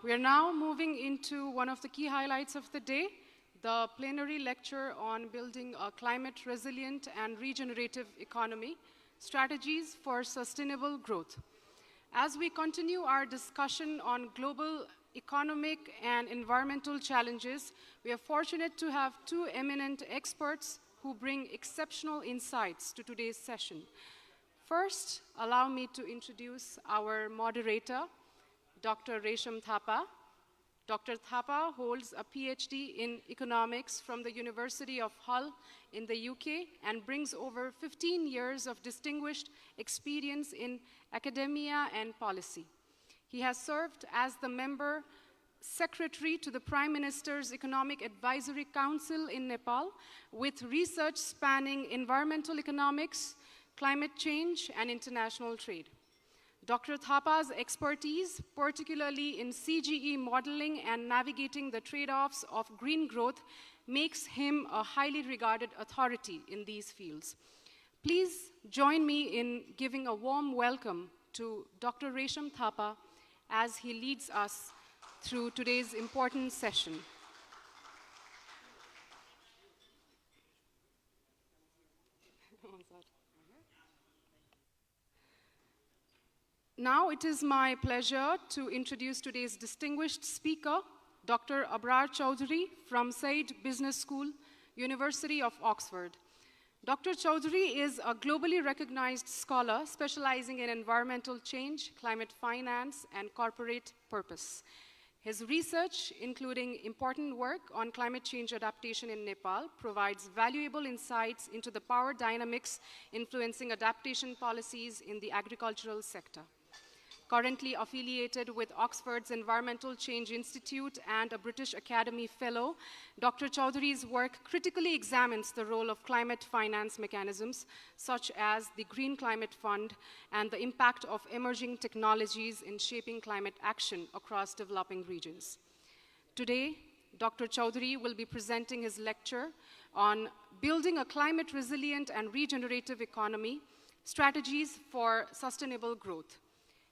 We are now moving into one of the key highlights of the day, the plenary lecture on building a climate resilient and regenerative economy, strategies for sustainable growth. As we continue our discussion on global economic and environmental challenges, we are fortunate to have two eminent experts who bring exceptional insights to today's session. First, allow me to introduce our moderator, Dr. Resham Thapa. Dr. Thapa holds a PhD in economics from the University of Hull in the UK and brings over 15 years of distinguished experience in academia and policy. He has served as the member secretary to the Prime Minister's Economic Advisory Council in Nepal, with research spanning environmental economics, climate change, and international trade. Dr. Thapa's expertise, particularly in CGE modeling and navigating the trade-offs of green growth, makes him a highly regarded authority in these fields. Please join me in giving a warm welcome to Dr. Resham Thapa as he leads us through today's important session. Now it is my pleasure to introduce today's distinguished speaker, Dr. Abrar Chaudhary from Said Business School, University of Oxford. Dr. Chaudhary is a globally recognized scholar specializing in environmental change, climate finance, and corporate purpose. His research, including important work on climate change adaptation in Nepal, provides valuable insights into the power dynamics influencing adaptation policies in the agricultural sector. Currently affiliated with Oxford's Environmental Change Institute and a British Academy Fellow, Dr. Chaudhary's work critically examines the role of climate finance mechanisms, such as the Green Climate Fund, and the impact of emerging technologies in shaping climate action across developing regions. Today, Dr. Chaudhary will be presenting his lecture on building a climate resilient and regenerative economy, strategies for sustainable growth.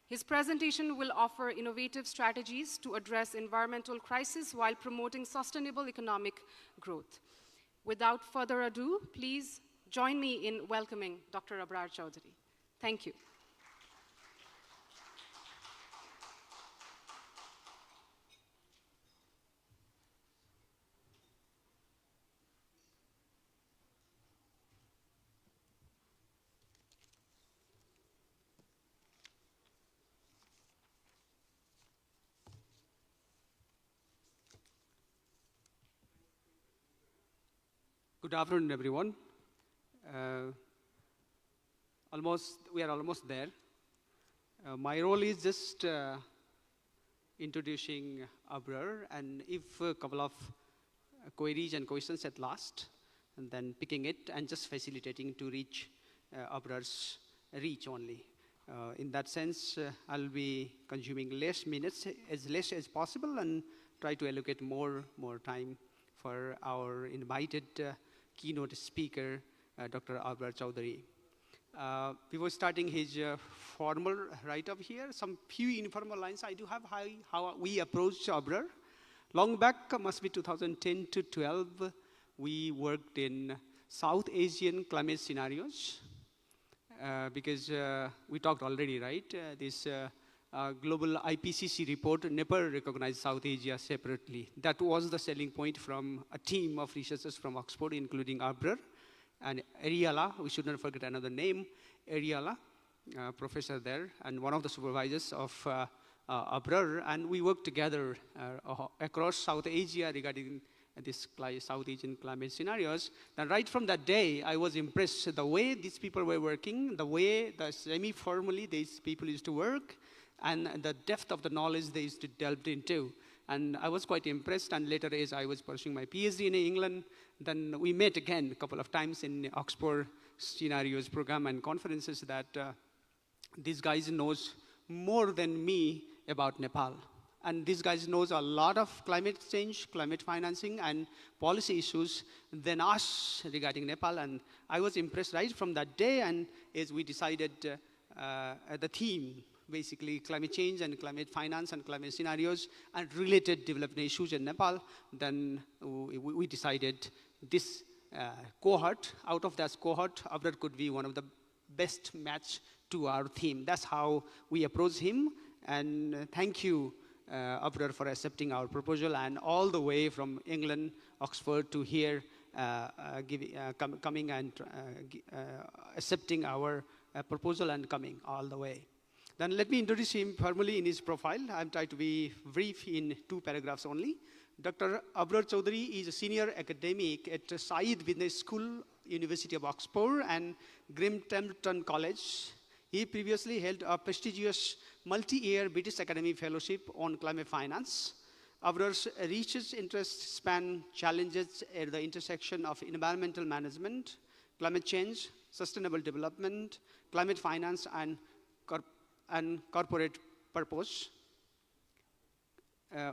His presentation will offer innovative strategies to address environmental crisis while promoting sustainable economic growth. Without further ado, please join me in welcoming Dr. Abrar Chaudhary. Thank you. Good afternoon, everyone. We are almost there. My role is just introducing Abrar, and if a couple of queries and questions at last, and then picking it and just facilitating to reach Abrar's reach only. In that sense, I'll be consuming less minutes, as less as possible, and try to allocate more time for our invited keynote speaker, Dr. Abrar Chaudhary. Before starting his formal write-up here, some few informal lines I do have how we approach Abrar. Long back, must be 2010 to 12, we worked in South Asian climate scenarios because we talked already, right? This global IPCC report never recognized South Asia separately. That was the selling point from a team of researchers from Oxford, including Abrar and Ariala. We should not forget another name, Ariala, professor there, and one of the supervisors of Abrar. And we worked together across South Asia regarding this South Asian climate scenarios. And right from that day, I was impressed the way these people were working, the way the semi-formally these people used to work, and the depth of the knowledge they used to delve into. And I was quite impressed, and later as I was pursuing my PhD in England, then we met again a couple of times in Oxford Scenarios program and conferences that these guys knows more than me about Nepal. And these guys knows a lot of climate change, climate financing, and policy issues than us regarding Nepal. And I was impressed right from that day, and as we decided the theme basically climate change and climate finance and climate scenarios and related development issues in Nepal, then we decided this cohort, out of that cohort, Abrar could be one of the best match to our theme. That's how we approach him. And thank you, Abrar, for accepting our proposal, and all the way from England, Oxford, to here, coming and accepting our proposal and coming all the way. Then let me introduce him formally in his profile. I'm trying to be brief in 2 paragraphs only. Dr. Abrar Chaudhary is a senior academic at Said Business School, University of Oxford, and Grimtempton College. He previously held a prestigious multi-year British Academy Fellowship on climate finance. Abrar's research interests span challenges at the intersection of environmental management, climate change, sustainable development, climate finance, and corporate purpose.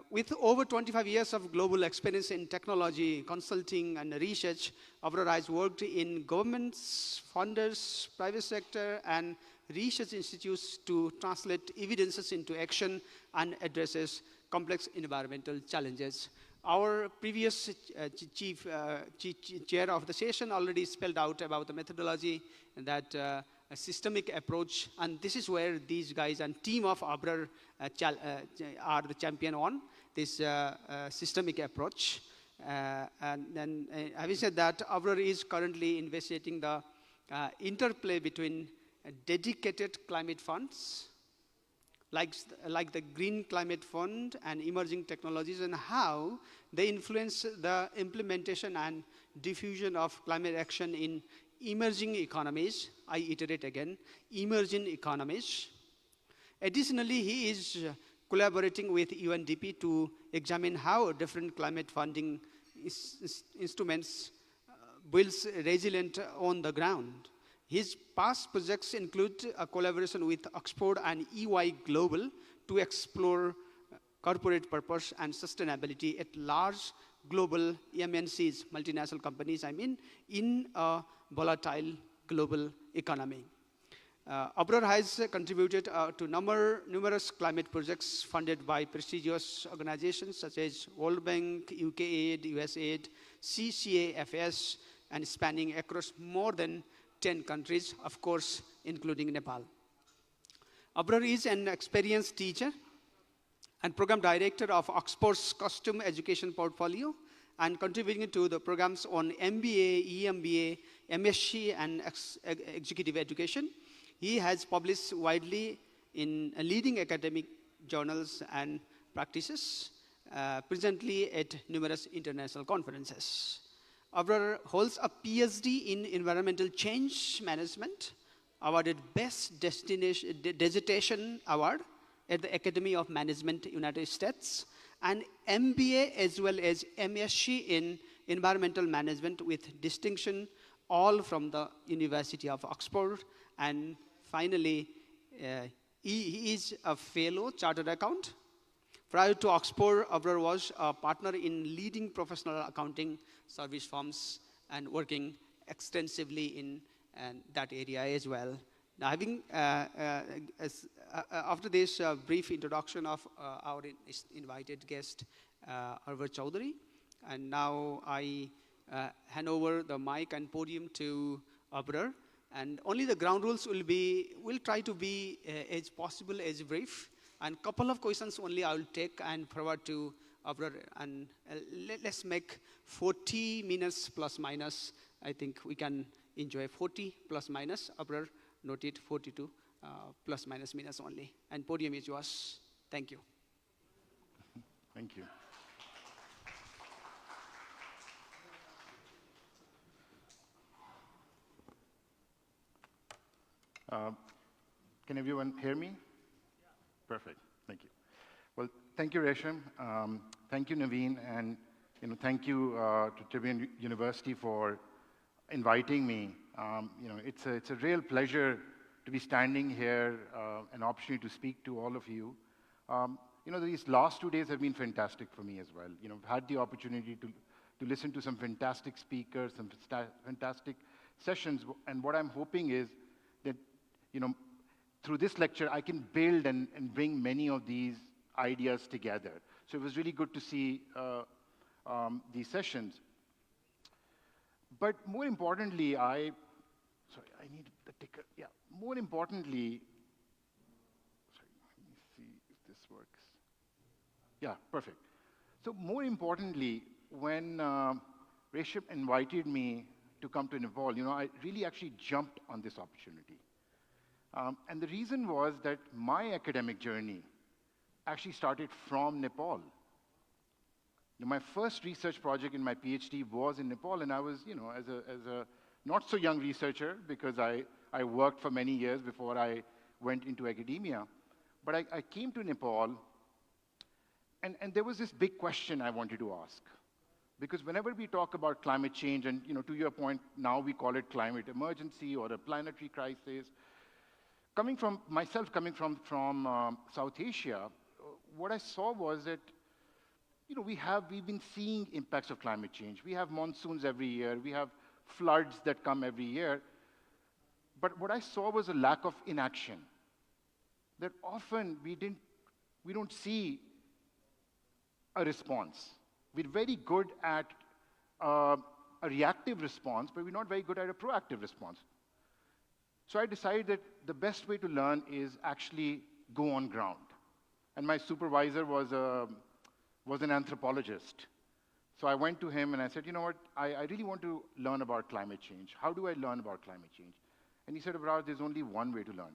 With over 25 years of global experience in technology, consulting, and research, Abrar has worked in governments, funders, private sector, and research institutes to translate evidences into action and addresses complex environmental challenges. Our previous chair of the session already spelled out about the methodology that a systemic approach, and this is where these guys and team of Abrar are the champion on this systemic approach. And then having said that, Abrar is currently investigating the interplay between dedicated climate funds, like the Green Climate Fund and emerging technologies, and how they influence the implementation and diffusion of climate action in emerging economies. I iterate again, emerging economies. Additionally, he is collaborating with UNDP to examine how different climate funding instruments builds resilient on the ground. His past projects include a collaboration with Oxford and EY Global to explore corporate purpose and sustainability at large global MNCs, multinational companies, in a volatile global economy. Abrar has contributed to numerous climate projects funded by prestigious organizations such as World Bank, UKAID, USAID, CCAFS, and spanning across more than 10 countries, of course, including Nepal. Abrar is an experienced teacher and program director of Oxford's custom education portfolio, and contributing to the programs on MBA, EMBA, MSc, and executive education. He has published widely in leading academic journals and practices, presently at numerous international conferences. Abrar holds a PhD in environmental change management, awarded Best Dissertation Award at the Academy of Management, United States, and MBA as well as MSc in environmental management with distinction, all from the University of Oxford. And finally, he is a fellow chartered accountant. Prior to Oxford, Abrar was a partner in leading professional accounting service firms and working extensively in that area as well. Now, after this brief introduction of our invited guest, Abrar Chaudhary, and now I hand over the mic and podium to Abrar. And only the ground rules we'll try to be as possible as brief. And couple of questions only I will take and forward to Abrar. And let's make 40 minutes plus minus. I think we can enjoy 40 plus minus. Abrar noted 42 plus minus minutes only. And podium is yours. Thank you. Thank you. Can everyone hear me? Perfect. Thank you. Well, thank you, Resham. Thank you, Naveen, and thank you to Tribune University for inviting me. It's a real pleasure to be standing here, an opportunity to speak to all of you. These last 2 days have been fantastic for me as well. I've had the opportunity to listen to some fantastic speakers, some fantastic sessions, and what I'm hoping is that, through this lecture, I can build and bring many of these ideas together. So it was really good to see these sessions. But more importantly, sorry, I need the ticker. Yeah, more importantly, sorry, let me see if this works. Yeah, perfect. So more importantly, when Resham invited me to come to Nepal, I really actually jumped on this opportunity. And the reason was that my academic journey actually started from Nepal. My first research project in my PhD was in Nepal, and I was, as a not so young researcher, because I worked for many years before I went into academia. But I came to Nepal, and there was this big question I wanted to ask. Because whenever we talk about climate change, and to your point, now we call it climate emergency or a planetary crisis, coming from South Asia, what I saw was that we've been seeing impacts of climate change. We have monsoons every year. We have floods that come every year. But what I saw was a lack of inaction. That often we don't see a response. We're very good at a reactive response, but we're not very good at a proactive response. So I decided that the best way to learn is actually go on ground. And my supervisor was an anthropologist. So I went to him and I said, you know what, I really want to learn about climate change. How do I learn about climate change? And he said, Abrar, there's only one way to learn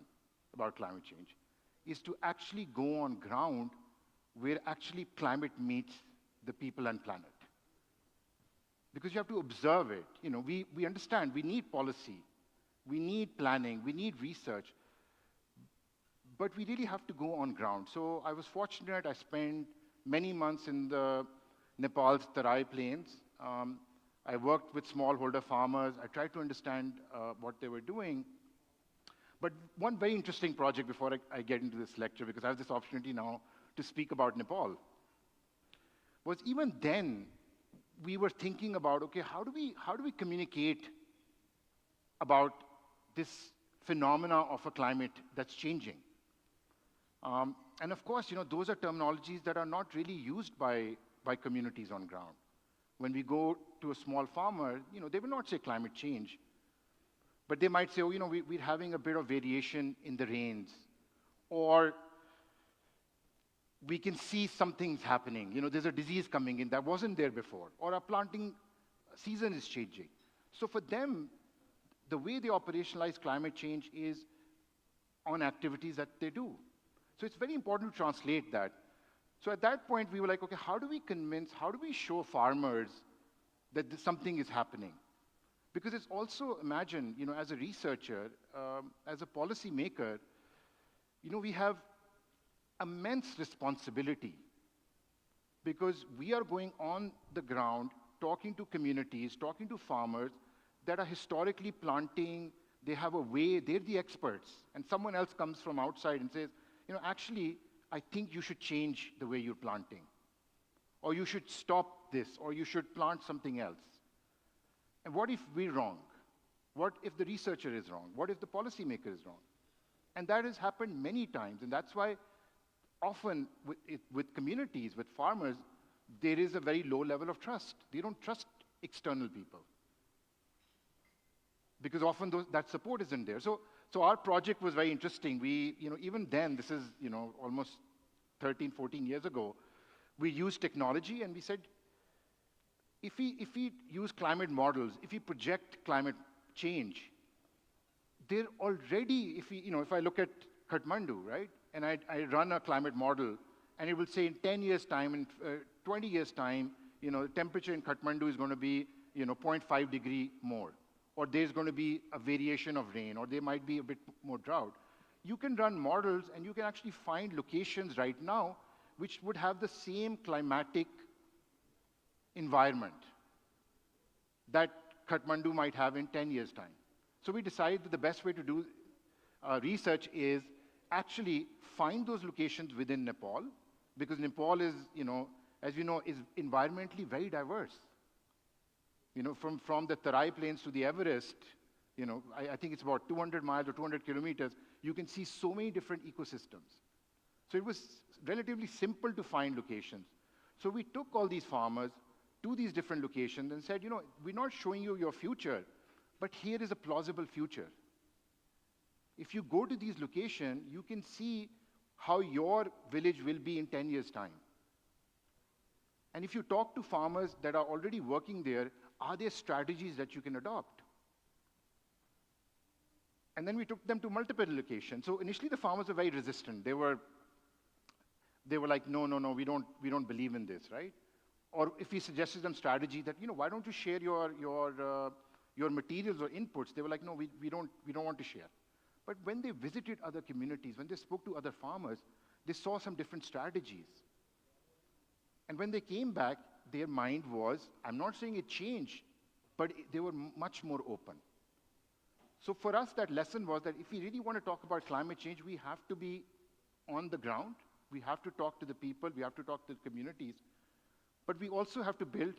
about climate change, is to actually go on ground where actually climate meets the people and planet. Because you have to observe it. We understand we need policy, we need planning, we need research, but we really have to go on ground. So I was fortunate. I spent many months in the Nepal's Tarai Plains. I worked with smallholder farmers. I tried to understand what they were doing. But one very interesting project before I get into this lecture, because I have this opportunity now to speak about Nepal, was even then we were thinking about, okay, how do we communicate about this phenomena of a climate that's changing? And of course, those are terminologies that are not really used by communities on ground. When we go to a small farmer, they will not say climate change, but they might say, oh, we're having a bit of variation in the rains, or we can see something's happening. There's a disease coming in that wasn't there before, or our planting season is changing. So for them, the way they operationalize climate change is on activities that they do. So it's very important to translate that. So at that point, we were like, okay, how do we show farmers that something is happening? Because it's also, imagine, as a researcher, as a policy maker, we have immense responsibility, because we are going on the ground, talking to communities, talking to farmers that are historically planting. They have a way, they're the experts, and someone else comes from outside and says, actually, I think you should change the way you're planting, or you should stop this, or you should plant something else. And what if we're wrong? What if the researcher is wrong? What if the policymaker is wrong? And that has happened many times, and that's why often with communities, with farmers, there is a very low level of trust. They don't trust external people, because often that support isn't there. So our project was very interesting. We, even then, this is, almost 13, 14 years ago, we used technology, and we said, if we use climate models, if we project climate change, they're already, if I look at Kathmandu, right, and I run a climate model, and it will say in 10 years' time, in 20 years' time, the temperature in Kathmandu is going to be, 0.5 degree more, or there's going to be a variation of rain, or there might be a bit more drought. You can run models, and you can actually find locations right now which would have the same climatic environment that Kathmandu might have in 10 years' time. So we decided that the best way to do research is actually find those locations within Nepal, because Nepal is, as you know, is environmentally very diverse. From the Tarai Plains to the Everest, I think it's about 200 miles or 200 kilometers. you can see so many different ecosystems. So it was relatively simple to find locations. So we took all these farmers to these different locations and said, we're not showing you your future, but here is a plausible future. If you go to these locations, you can see how your village will be in 10 years' time. And if you talk to farmers that are already working there, are there strategies that you can adopt? And then we took them to multiple locations. So initially, the farmers were very resistant. They were like, no, we don't believe in this, right? Or if we suggested them strategy that, why don't you share your materials or inputs? They were like, no, we don't want to share. But when they visited other communities, when they spoke to other farmers, they saw some different strategies. And when they came back, their mind was, I'm not saying it changed, but they were much more open. So for us, that lesson was that if we really want to talk about climate change, we have to be on the ground. We have to talk to the people. We have to talk to the communities. But we also have to build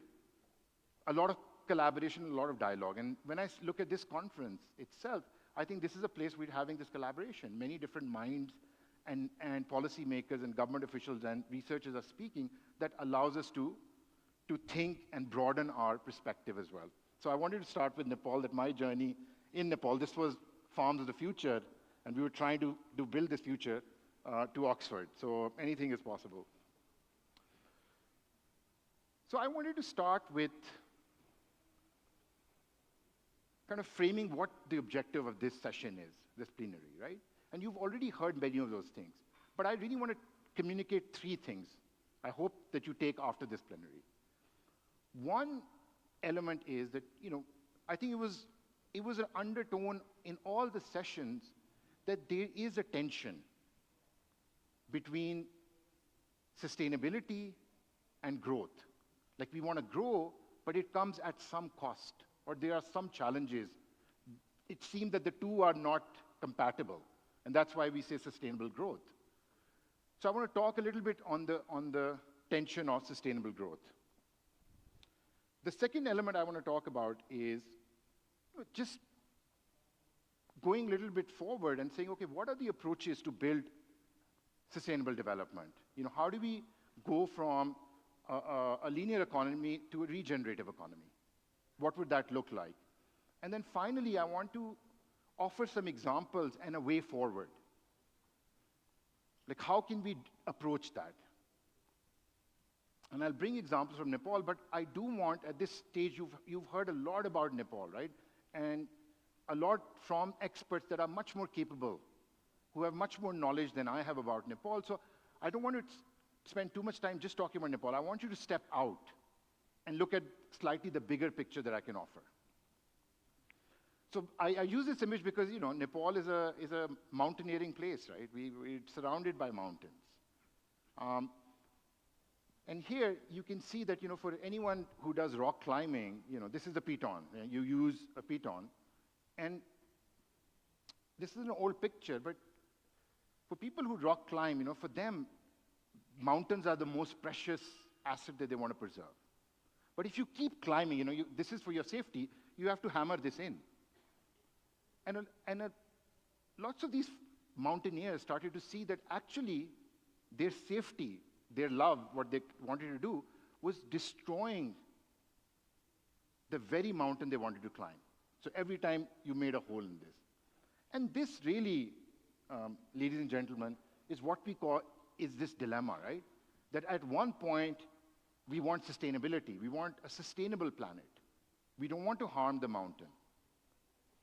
a lot of collaboration, a lot of dialogue. And when I look at this conference itself, I think this is a place we're having this collaboration. Many different minds and policymakers and government officials and researchers are speaking that allows us to think and broaden our perspective as well. So I wanted to start with Nepal, that my journey in Nepal, this was Farms of the Future, and we were trying to build this future to Oxford. So anything is possible. So I wanted to start with kind of framing what the objective of this session is, this plenary, right? And you've already heard many of those things. But I really want to communicate 3 things I hope that you take after this plenary. One element is that, I think it was an undertone in all the sessions that there is a tension between sustainability and growth. Like, we want to grow, but it comes at some cost, or there are some challenges. It seems that the two are not compatible, and that's why we say sustainable growth. So I want to talk a little bit on the tension of sustainable growth. The second element I want to talk about is just going a little bit forward and saying, okay, what are the approaches to build sustainable development? How do we go from a linear economy to a regenerative economy? What would that look like? And then finally, I want to offer some examples and a way forward. Like, how can we approach that? And I'll bring examples from Nepal, but I do want, at this stage, you've heard a lot about Nepal, right? And a lot from experts that are much more capable, who have much more knowledge than I have about Nepal. So I don't want to spend too much time just talking about Nepal. I want you to step out and look at slightly the bigger picture that I can offer. So I use this image because, Nepal is a mountaineering place, right? We're surrounded by mountains. And here, you can see that, for anyone who does rock climbing, this is the piton. You use a piton. And this is an old picture, but for people who rock climb, for them, mountains are the most precious asset that they want to preserve. But if you keep climbing, this is for your safety, you have to hammer this in. And lots of these mountaineers started to see that actually their safety, their love, what they wanted to do, was destroying the very mountain they wanted to climb. So every time you made a hole in this. And this really, ladies and gentlemen, is what we call is this dilemma, right? That at one point, we want sustainability. We want a sustainable planet. We don't want to harm the mountain.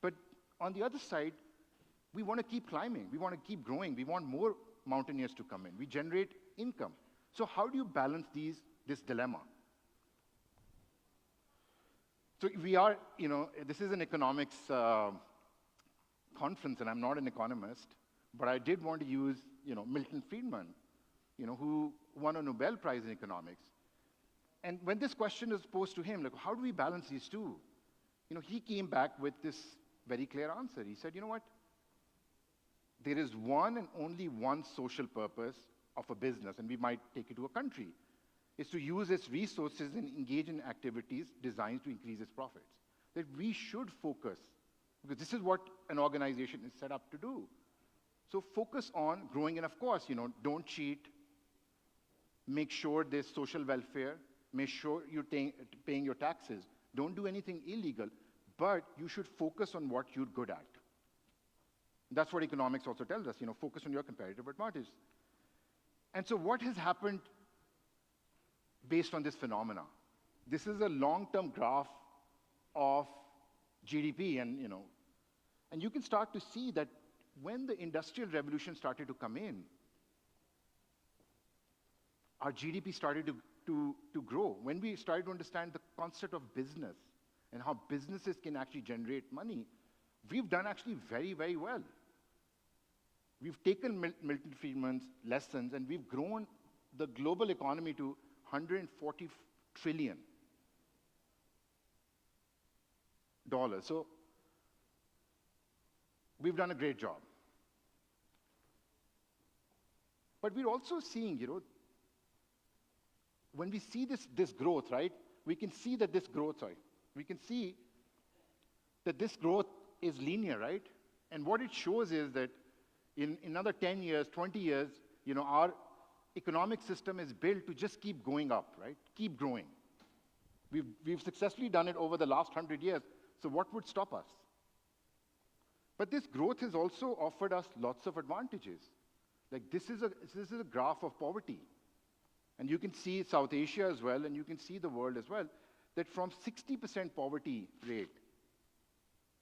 But on the other side, we want to keep climbing. We want to keep growing. We want more mountaineers to come in. We generate income. So how do you balance this dilemma? So we are, this is an economics conference, and I'm not an economist, but I did want to use, Milton Friedman, who won a Nobel Prize in economics. And when this question was posed to him, like, how do we balance these two? He came back with this very clear answer. He said, what? There is one and only one social purpose of a business, and we might take it to a country, is to use its resources and engage in activities designed to increase its profits. That we should focus, because this is what an organization is set up to do. So focus on growing, and of course, don't cheat. Make sure there's social welfare. Make sure you're paying your taxes. Don't do anything illegal, but you should focus on what you're good at. That's what economics also tells us, focus on your competitive advantage. And so what has happened based on this phenomena? This is a long-term graph of GDP, and you can start to see that when the Industrial Revolution started to come in, our GDP started to grow. When we started to understand the concept of business and how businesses can actually generate money, we've done actually very, very well. We've taken Milton Friedman's lessons, and we've grown the global economy to 140 trillion dollars. So we've done a great job. But we're also seeing, when we see this growth, right, we can see that this growth is linear, right? And what it shows is that in another 10 years, 20 years, our economic system is built to just keep going up, right? Keep growing. We've successfully done it over the last 100 years, so what would stop us? But this growth has also offered us lots of advantages. Like this is a graph of poverty. And you can see South Asia as well, and you can see the world as well, that from 60% poverty rate,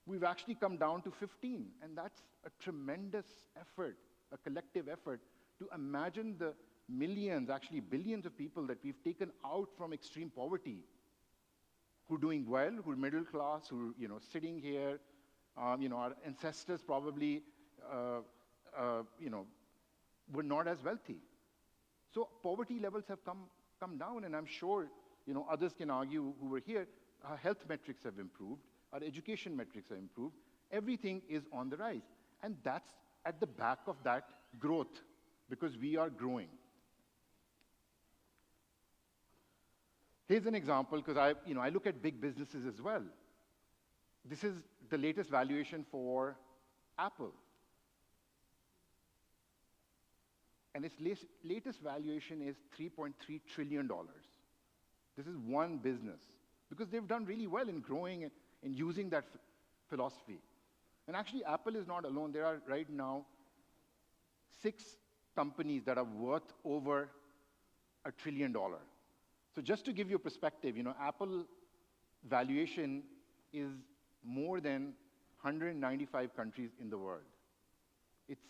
we've actually come down to 15, and that's a tremendous effort, a collective effort, to imagine the millions, actually billions of people that we've taken out from extreme poverty, who are doing well, who are middle class, who are sitting here, our ancestors probably, were not as wealthy. So poverty levels have come down, and I'm sure, others can argue who were here, our health metrics have improved, our education metrics have improved, everything is on the rise. And that's at the back of that growth, because we are growing. Here's an example, because I look at big businesses as well. This is the latest valuation for Apple. And its latest valuation is $3.3 trillion. This is one business, because they've done really well in growing and using that philosophy. And actually, Apple is not alone. There are right now 6 companies that are worth over $1 trillion. So just to give you a perspective, Apple valuation is more than 195 countries in the world. Its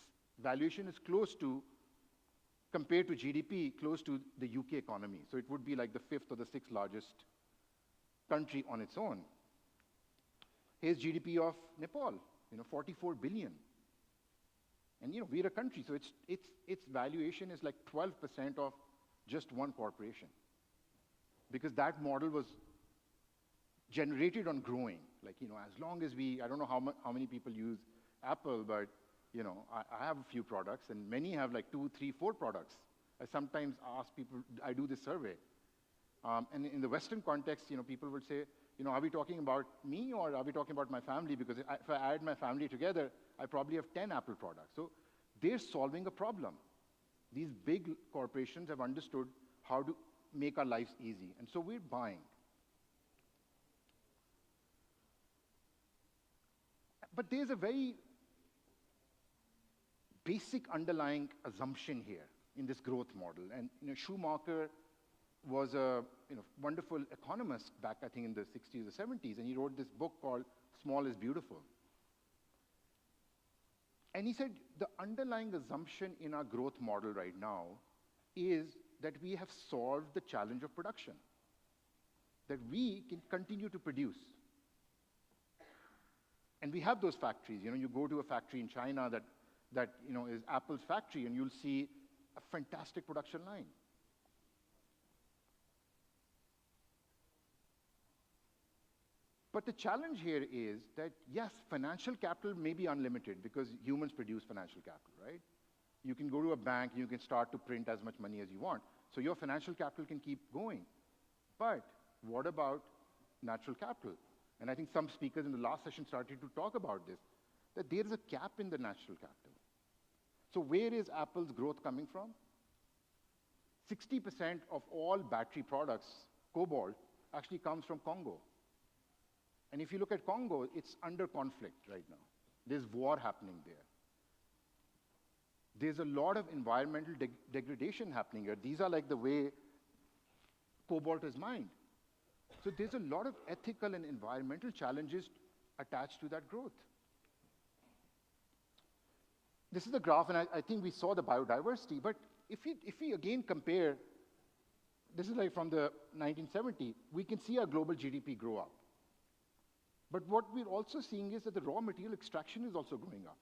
valuation is close to, compared to GDP, close to the UK economy. So it would be like the 5th or the 6th largest country on its own. Here's GDP of Nepal, 44 billion. And we're a country, so its valuation is like 12% of just one corporation. Because that model was generated on growing. Like, as long as I don't know how many people use Apple, but I have a few products, and many have like 2, 3, 4 products. I sometimes ask people, I do this survey. And in the Western context, people would say, are we talking about me, or are we talking about my family? Because if I add my family together, I probably have 10 Apple products. So they're solving a problem. These big corporations have understood how to make our lives easy. And so we're buying. But there's a very basic underlying assumption here in this growth model. And Schumacher was a wonderful economist back, I think, in the 60s or 70s, and he wrote this book called Small is Beautiful. And he said the underlying assumption in our growth model right now is that we have solved the challenge of production, that we can continue to produce. And we have those factories. You go to a factory in China that is Apple's factory, and you'll see a fantastic production line. But the challenge here is that, yes, financial capital may be unlimited because humans produce financial capital, right? You can go to a bank, and you can start to print as much money as you want. So your financial capital can keep going. But what about natural capital? And I think some speakers in the last session started to talk about this, that there is a cap in the natural capital. So where is Apple's growth coming from? 60% of all battery products, cobalt, actually comes from Congo. And if you look at Congo, it's under conflict right now. There's war happening there. There's a lot of environmental degradation happening here. These are like the way cobalt is mined. So there's a lot of ethical and environmental challenges attached to that growth. This is the graph, and I think we saw the biodiversity, but if we again compare, this is like from the 1970s, we can see our global GDP grow up. But what we're also seeing is that the raw material extraction is also going up.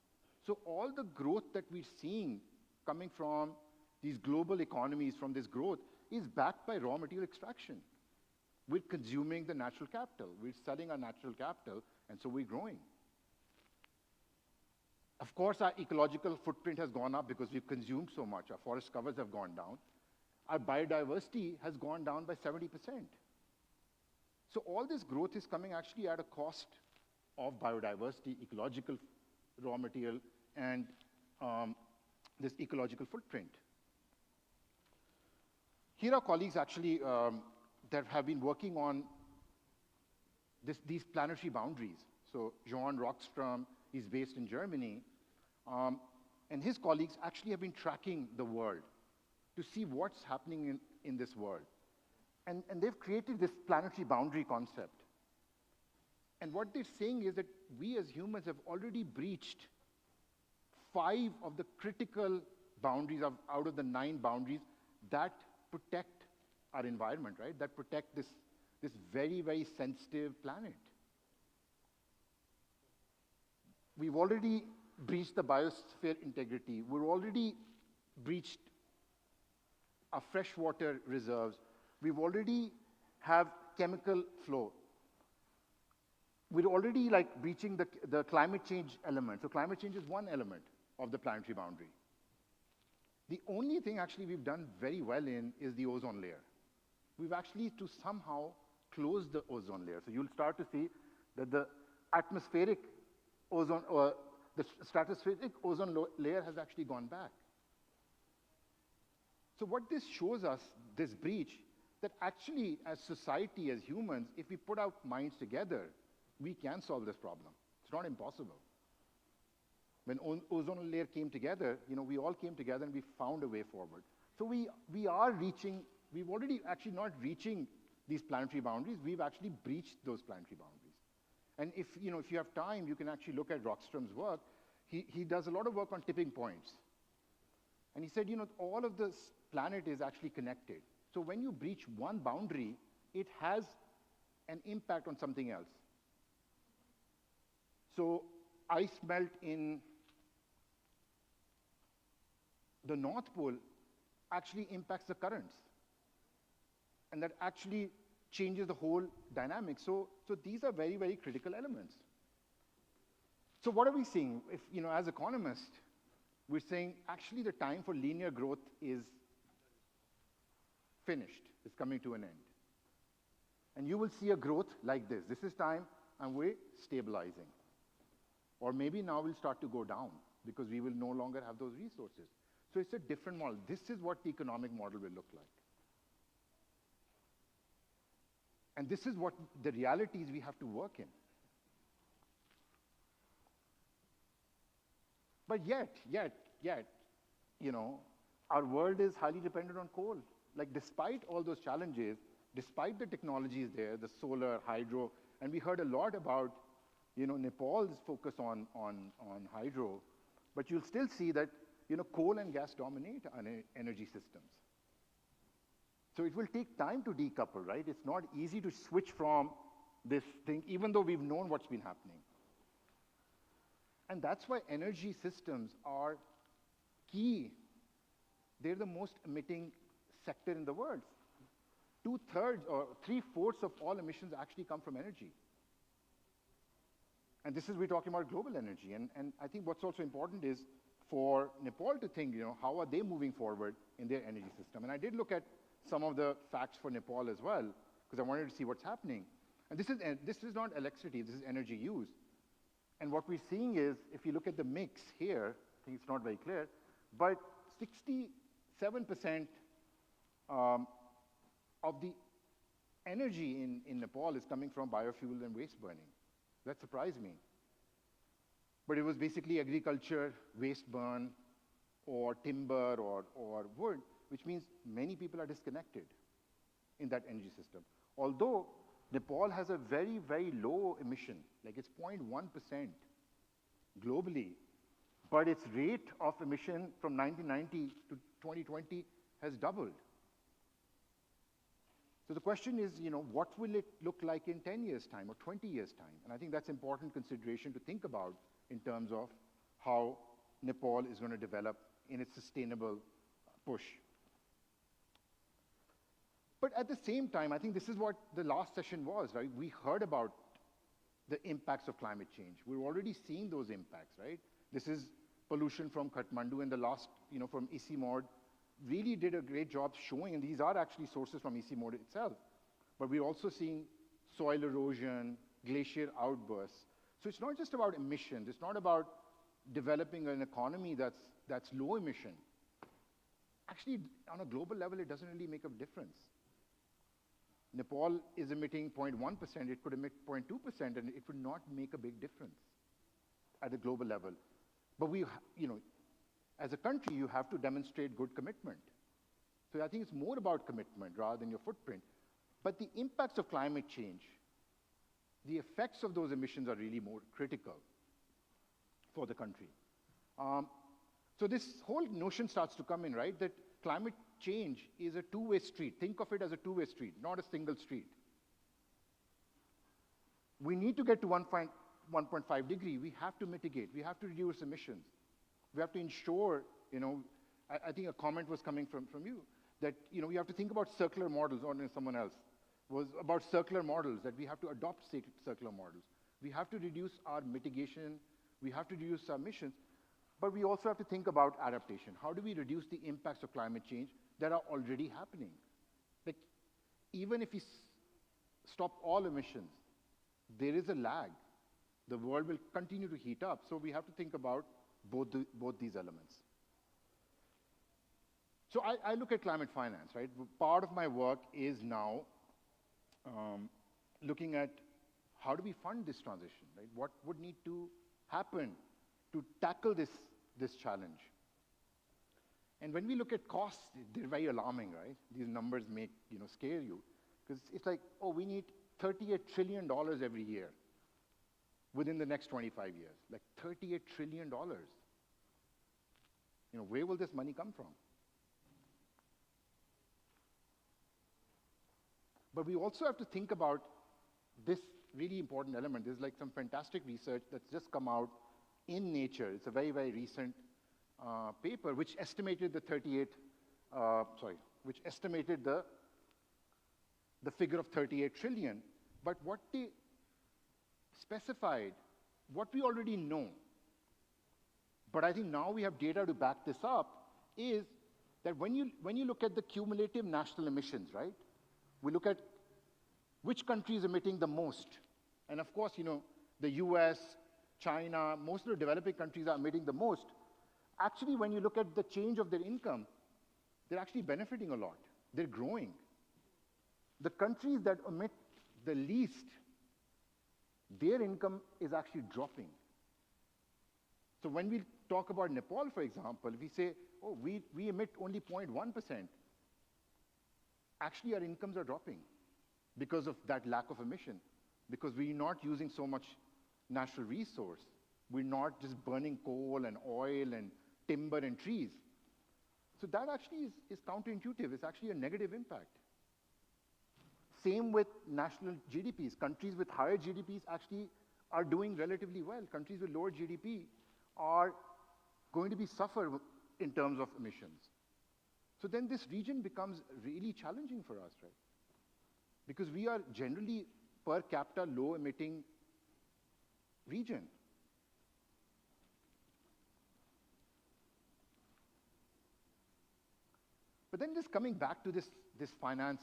So all the growth that we're seeing coming from these global economies, from this growth, is backed by raw material extraction. We're consuming the natural capital. We're selling our natural capital, and so we're growing. Of course, our ecological footprint has gone up because we've consumed so much. Our forest covers have gone down. Our biodiversity has gone down by 70%. So all this growth is coming actually at a cost of biodiversity, ecological raw material, and this ecological footprint. Here are colleagues actually that have been working on these planetary boundaries. So Johann Rockström, he's based in Germany, and his colleagues actually have been tracking the world to see what's happening in this world. And they've created this planetary boundary concept. And what they're saying is that we as humans have already breached 5 of the critical boundaries out of the 9 boundaries that protect our environment, right? That protect this very, very sensitive planet. We've already breached the biosphere integrity. We've already breached our freshwater reserves. We've already have chemical flow. We're already like breaching the climate change element. So climate change is one element of the planetary boundary. The only thing actually we've done very well in is the ozone layer. We've actually to somehow close the ozone layer. So you'll start to see that the atmospheric ozone, or the stratospheric ozone layer has actually gone back. So what this shows us, this breach, that actually as society, as humans, if we put our minds together, we can solve this problem. It's not impossible. When ozone layer came together, we all came together and we found a way forward. So we are reaching, we've already actually not reaching these planetary boundaries, we've actually breached those planetary boundaries. And if you have time, you can actually look at Rockström's work. He does a lot of work on tipping points. And he said, all of this planet is actually connected. So when you breach one boundary, it has an impact on something else. So ice melt in the North Pole actually impacts the currents. And that actually changes the whole dynamic. So these are very, very critical elements. So what are we seeing? If, as economists, we're saying actually the time for linear growth is finished. It's coming to an end. And you will see a growth like this. This is time, and we're stabilizing. Or maybe now we'll start to go down because we will no longer have those resources. So it's a different model. This is what the economic model will look like. And this is what the realities we have to work in. But yet, our world is highly dependent on coal. Like, despite all those challenges, despite the technologies there, the solar, hydro, and we heard a lot about, Nepal's focus on hydro, but you'll still see that, coal and gas dominate our energy systems. So it will take time to decouple, right? It's not easy to switch from this thing, even though we've known what's been happening. And that's why energy systems are key. They're the most emitting sector in the world. 2/3 or 3/4 of all emissions actually come from energy. And this is, we're talking about global energy. And I think what's also important is for Nepal to think, how are they moving forward in their energy system? And I did look at some of the facts for Nepal as well, because I wanted to see what's happening. And this is not electricity, this is energy use. And what we're seeing is, if you look at the mix here, I think it's not very clear, But 67% of the energy in Nepal is coming from biofuel and waste burning. That surprised me. But it was basically agriculture, waste burn, or timber, or wood, which means many people are disconnected in that energy system. Although Nepal has a very, very low emission, like it's 0.1% globally, but its rate of emission from 1990 to 2020 has doubled. So the question is, what will it look like in 10 years' time or 20 years' time? And I think that's important consideration to think about in terms of how Nepal is going to develop in its sustainable push. But at the same time, I think this is what the last session was, right? We heard about the impacts of climate change. We're already seeing those impacts, right? This is pollution from Kathmandu, and the last, from ICIMOD, really did a great job showing, and these are actually sources from ICIMOD itself. But we're also seeing soil erosion, glacier outbursts. So it's not just about emissions. It's not about developing an economy that's low emission. Actually, on a global level, it doesn't really make a difference. Nepal is emitting 0.1%. It could emit 0.2%, and it would not make a big difference at a global level. But we, as a country, you have to demonstrate good commitment. So I think it's more about commitment rather than your footprint. But the impacts of climate change, the effects of those emissions are really more critical for the country. So this whole notion starts to come in, right, that climate change is a two-way street. Think of it as a two-way street, not a single street. We need to get to 1.5 degree. We have to mitigate. We have to reduce emissions. We have to ensure, I think a comment was coming from you, that, we have to think about circular models, or someone else was about circular models, that we have to adopt circular models. We have to reduce our mitigation. We have to reduce our emissions. But we also have to think about adaptation. How do we reduce the impacts of climate change that are already happening? Like, even if we stop all emissions, there is a lag. The world will continue to heat up. So we have to think about both these elements. So I look at climate finance, right? Part of my work is now looking at how do we fund this transition, right? What would need to happen to tackle this challenge? And when we look at costs, they're very alarming, right? These numbers make, scare you. Because it's like, oh, we need $38 trillion every year within the next 25 years. Like $38 trillion. Where will this money come from? But we also have to think about this really important element. There's like some fantastic research that's just come out in Nature. It's a very, very recent paper which estimated the which estimated the figure of 38 trillion. But what they specified, what we already know, but I think now we have data to back this up, is that when you look at the cumulative national emissions, right? We look at which country is emitting the most. And of course, the US, China, most of the developing countries are emitting the most. Actually, when you look at the change of their income, they're actually benefiting a lot. They're growing. The countries that emit the least, their income is actually dropping. So when we talk about Nepal, for example, we say, oh, we emit only 0.1%. Actually, our incomes are dropping because of that lack of emission, because we're not using so much natural resource. We're not just burning coal and oil and timber and trees. So that actually is counterintuitive. It's actually a negative impact. Same with national GDPs. Countries with higher GDPs actually are doing relatively well. Countries with lower GDP are going to be suffer in terms of emissions. So then this region becomes really challenging for us, right? Because we are generally per capita low emitting region. But then just coming back to this finance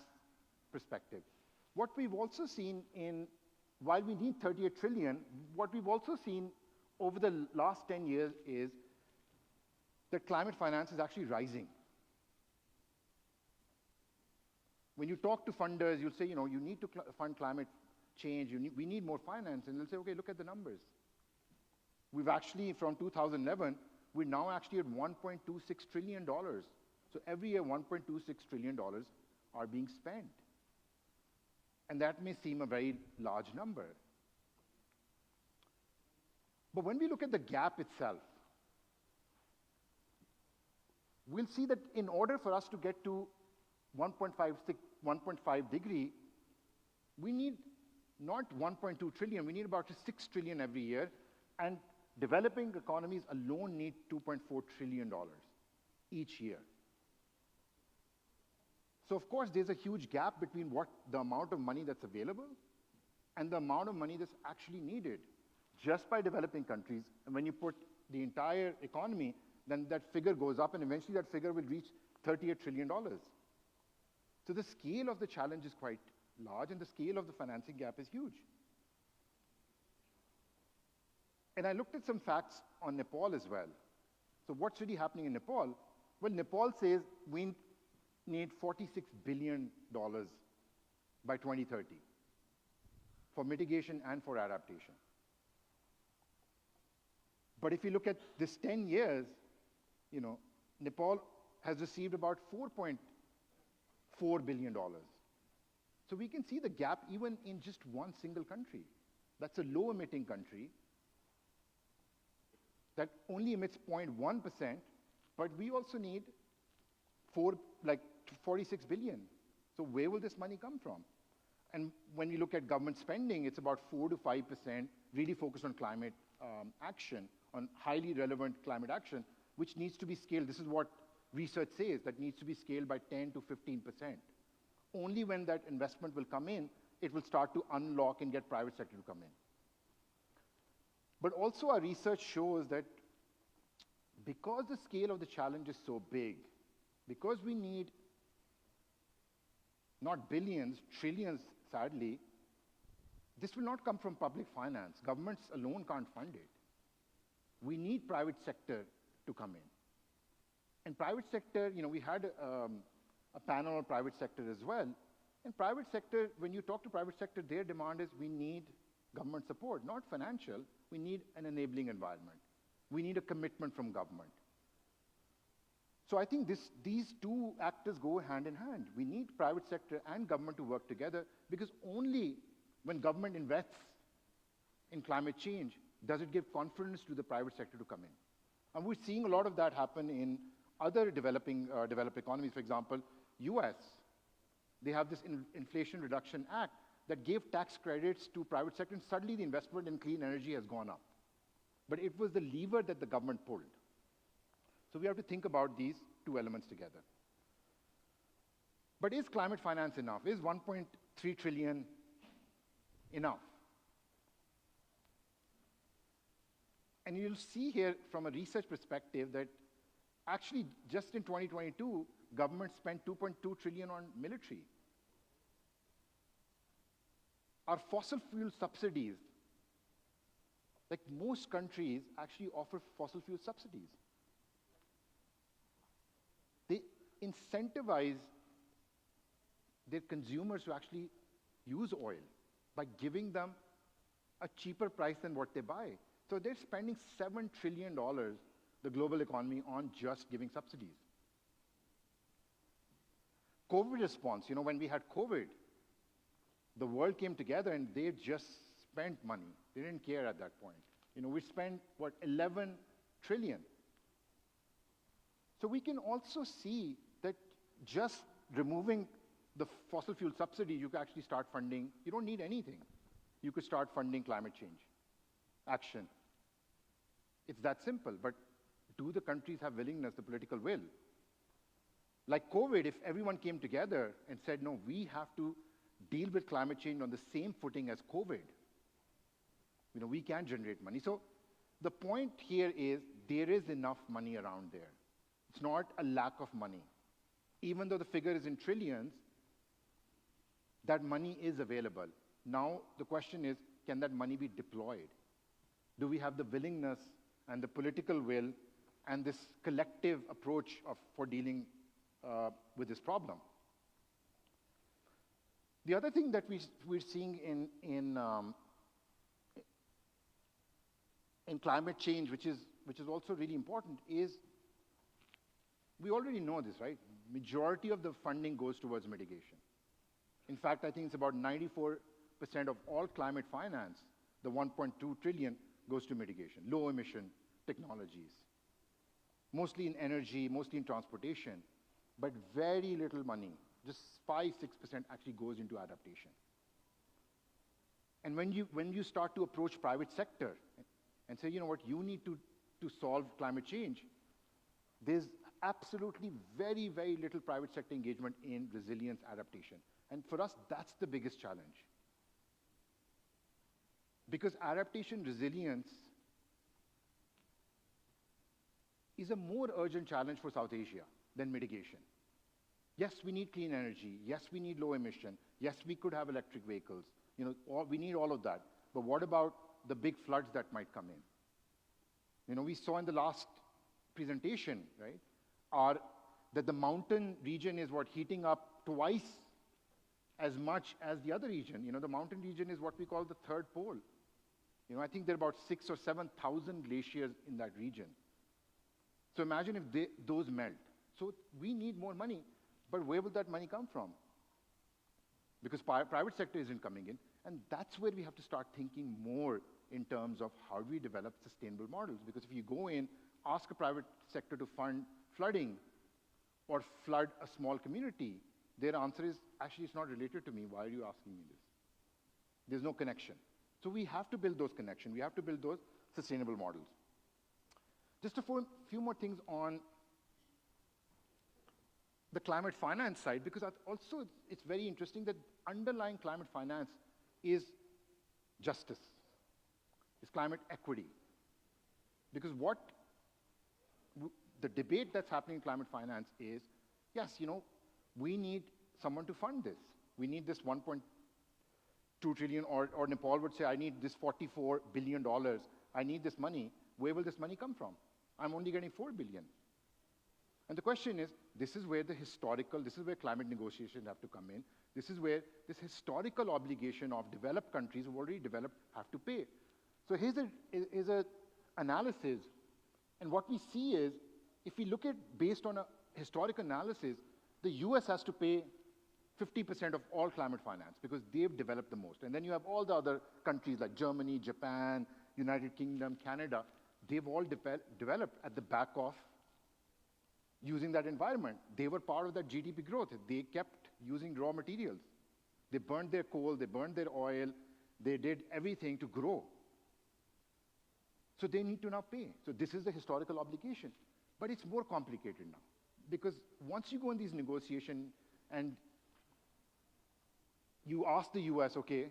perspective, what we've also seen while we need 38 trillion, what we've also seen over the last 10 years is that climate finance is actually rising. When you talk to funders, you'll say, you need to fund climate change, we need more finance, and they'll say, okay, look at the numbers. We've actually, from 2011, we're now actually at $1.26 trillion. So every year, $1.26 trillion are being spent. And that may seem a very large number. But when we look at the gap itself, we'll see that in order for us to get to 1.5 degree, we need not 1.2 trillion, we need about 6 trillion every year, and developing economies alone need $2.4 trillion each year. So of course, there's a huge gap between the amount of money that's available and the amount of money that's actually needed just by developing countries. And when you put the entire economy, then that figure goes up, and eventually that figure will reach $38 trillion. So the scale of the challenge is quite large, and the scale of the financing gap is huge. And I looked at some facts on Nepal as well. So what's really happening in Nepal? Well, Nepal says we need $46 billion by 2030 for mitigation and for adaptation. But if you look at this 10 years, Nepal has received about $4.4 billion. So we can see the gap even in just one single country. That's a low-emitting country that only emits 0.1%, but we also need 46 billion. So where will this money come from? And when we look at government spending, it's about 4 to 5%, really focused on climate action, on highly relevant climate action, which needs to be scaled. This is what research says, that needs to be scaled by 10 to 15%. Only when that investment will come in, it will start to unlock and get private sector to come in. But also our research shows that because the scale of the challenge is so big, because we need not billions, trillions, sadly, this will not come from public finance. Governments alone can't fund it. We need private sector to come in. And private sector, we had a panel on private sector as well. And private sector, when you talk to private sector, their demand is we need government support, not financial. We need an enabling environment. We need a commitment from government. So I think these two actors go hand in hand. We need private sector and government to work together, because only when government invests in climate change does it give confidence to the private sector to come in. And we're seeing a lot of that happen in other developed economies. For example, US, they have this Inflation Reduction Act that gave tax credits to private sector, and suddenly the investment in clean energy has gone up. But it was the lever that the government pulled. So we have to think about these two elements together. But is climate finance enough? Is 1.3 trillion enough? And you'll see here from a research perspective that actually just in 2022, government spent 2.2 trillion on military. Our fossil fuel subsidies, like most countries actually offer fossil fuel subsidies. They incentivize their consumers to actually use oil by giving them a cheaper price than what they buy. So they're spending $7 trillion, the global economy, on just giving subsidies. COVID response, when we had COVID, the world came together and they just spent money. They didn't care at that point. We spent, 11 trillion. So we can also see that just removing the fossil fuel subsidy, you can actually start funding. You don't need anything. You could start funding climate change action. It's that simple, but do the countries have willingness, the political will? Like COVID, if everyone came together and said, no, we have to deal with climate change on the same footing as COVID, we can generate money. So the point here is there is enough money around there. It's not a lack of money. Even though the figure is in trillions, that money is available. Now the question is, can that money be deployed? Do we have the willingness and the political will and this collective approach for dealing with this problem. The other thing that we're seeing in climate change, which is also really important, is we already know this, right? Majority of the funding goes towards mitigation. In fact, I think it's about 94% of all climate finance, the 1.2 trillion, goes to mitigation, low emission technologies. Mostly in energy, mostly in transportation, but very little money, just 5-6% actually goes into adaptation. And when you start to approach private sector and say, you know what, you need to solve climate change, there's absolutely very, very little private sector engagement in resilience adaptation. And for us, that's the biggest challenge. Because adaptation resilience is a more urgent challenge for South Asia than mitigation. Yes, we need clean energy. Yes, we need low emission. Yes, we could have electric vehicles. You know, we need all of that. But what about the big floods that might come in? You know, we saw in the last presentation, right, that the mountain region is heating up twice as much as the other region. You know, the mountain region is what we call the third pole. You know, I think there are about 6,000 or 7,000 glaciers in that region. So imagine if those melt. So we need more money, but where will that money come from? Because private sector isn't coming in, and that's where we have to start thinking more in terms of how do we develop sustainable models. Because if you go in, ask a private sector to fund flooding or flood a small community, their answer is, actually, it's not related to me. Why are you asking me this? There's no connection. So we have to build those connections. We have to build those sustainable models. Just a few more things on the climate finance side, because also it's very interesting that underlying climate finance is justice, is climate equity. Because what the debate that's happening in climate finance is, yes, you know, we need someone to fund this. We need this 1.2 trillion, or Nepal would say, I need this $44 billion. I need this money. Where will this money come from? I'm only getting 4 billion. And the question is, this is where climate negotiations have to come in. This is where this historical obligation of developed countries who already developed have to pay. So here's an analysis. And what we see is, if we look at, based on a historic analysis, the US has to pay 50% of all climate finance because they've developed the most. And then you have all the other countries like Germany, Japan, United Kingdom, Canada. They've all developed at the back of using that environment. They were part of that GDP growth. They kept using raw materials. They burned their coal, they burned their oil, they did everything to grow. So they need to now pay. So this is the historical obligation. But it's more complicated now. Because once you go in these negotiations and you ask the US, okay,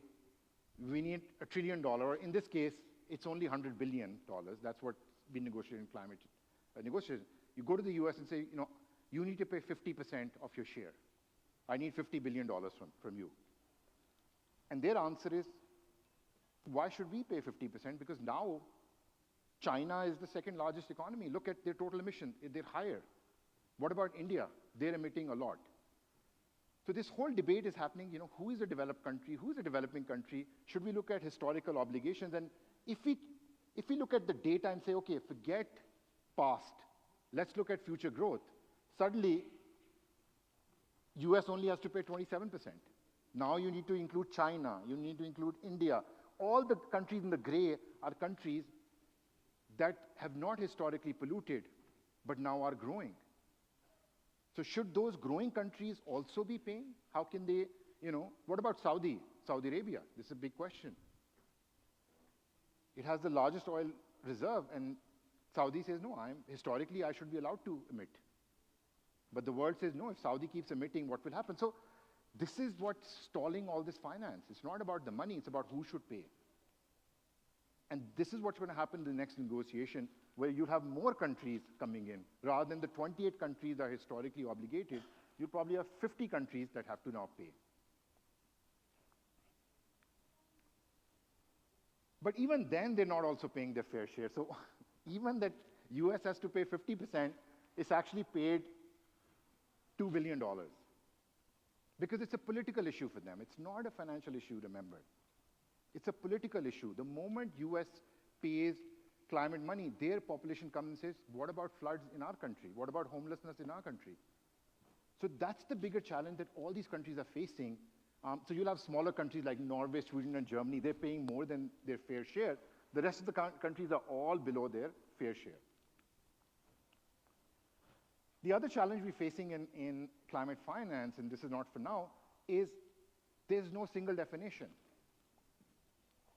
we need $1 trillion. In this case, it's only $100 billion. That's what's been negotiated in climate negotiations. You go to the US and say, you know, you need to pay 50% of your share. I need $50 billion from you. And their answer is, why should we pay 50%? Because now China is the second largest economy. Look at their total emissions. They're higher. What about India? They're emitting a lot. So this whole debate is happening, you know, who is a developed country? Who is a developing country? Should we look at historical obligations? And if we look at the data and say, okay, forget past, let's look at future growth. Suddenly, US only has to pay 27%. Now you need to include China, you need to include India. All the countries in the gray are countries that have not historically polluted, but now are growing. So should those growing countries also be paying? How can they, you know, what about Saudi Arabia? This is a big question. It has the largest oil reserve, and Saudi says, no, historically I should be allowed to emit. But the world says, no, if Saudi keeps emitting, what will happen? So this is what's stalling all this finance. It's not about the money, it's about who should pay. And this is what's going to happen in the next negotiation, where you'll have more countries coming in. Rather than the 28 countries that are historically obligated, you'll probably have 50 countries that have to now pay. But even then, they're not also paying their fair share. So even that, US has to pay 50%, it's actually paid $2 billion. Because it's a political issue for them. It's not a financial issue, remember. It's a political issue. The moment US pays climate money, their population comes and says, what about floods in our country? What about homelessness in our country? So that's the bigger challenge that all these countries are facing. So you'll have smaller countries like Norway, Sweden, and Germany. They're paying more than their fair share. The rest of the countries are all below their fair share. The other challenge we're facing in climate finance, and this is not for now, is there's no single definition.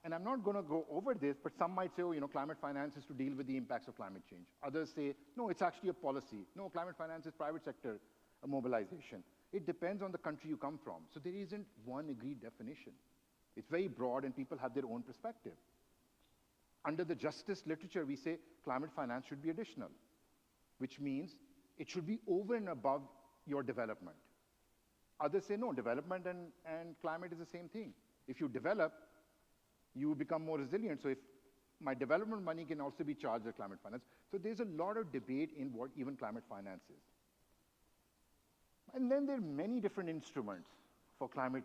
And I'm not going to go over this, but some might say, oh, climate finance is to deal with the impacts of climate change. Others say, no, it's actually a policy. No, climate finance is private sector mobilization. It depends on the country you come from. So there isn't one agreed definition. It's very broad, and people have their own perspective. Under the justice literature, we say climate finance should be additional, which means it should be over and above your development. Others say, no, development and climate is the same thing. If you develop, you become more resilient. So if my development money can also be charged as climate finance. So there's a lot of debate in what even climate finance is. And then there are many different instruments for climate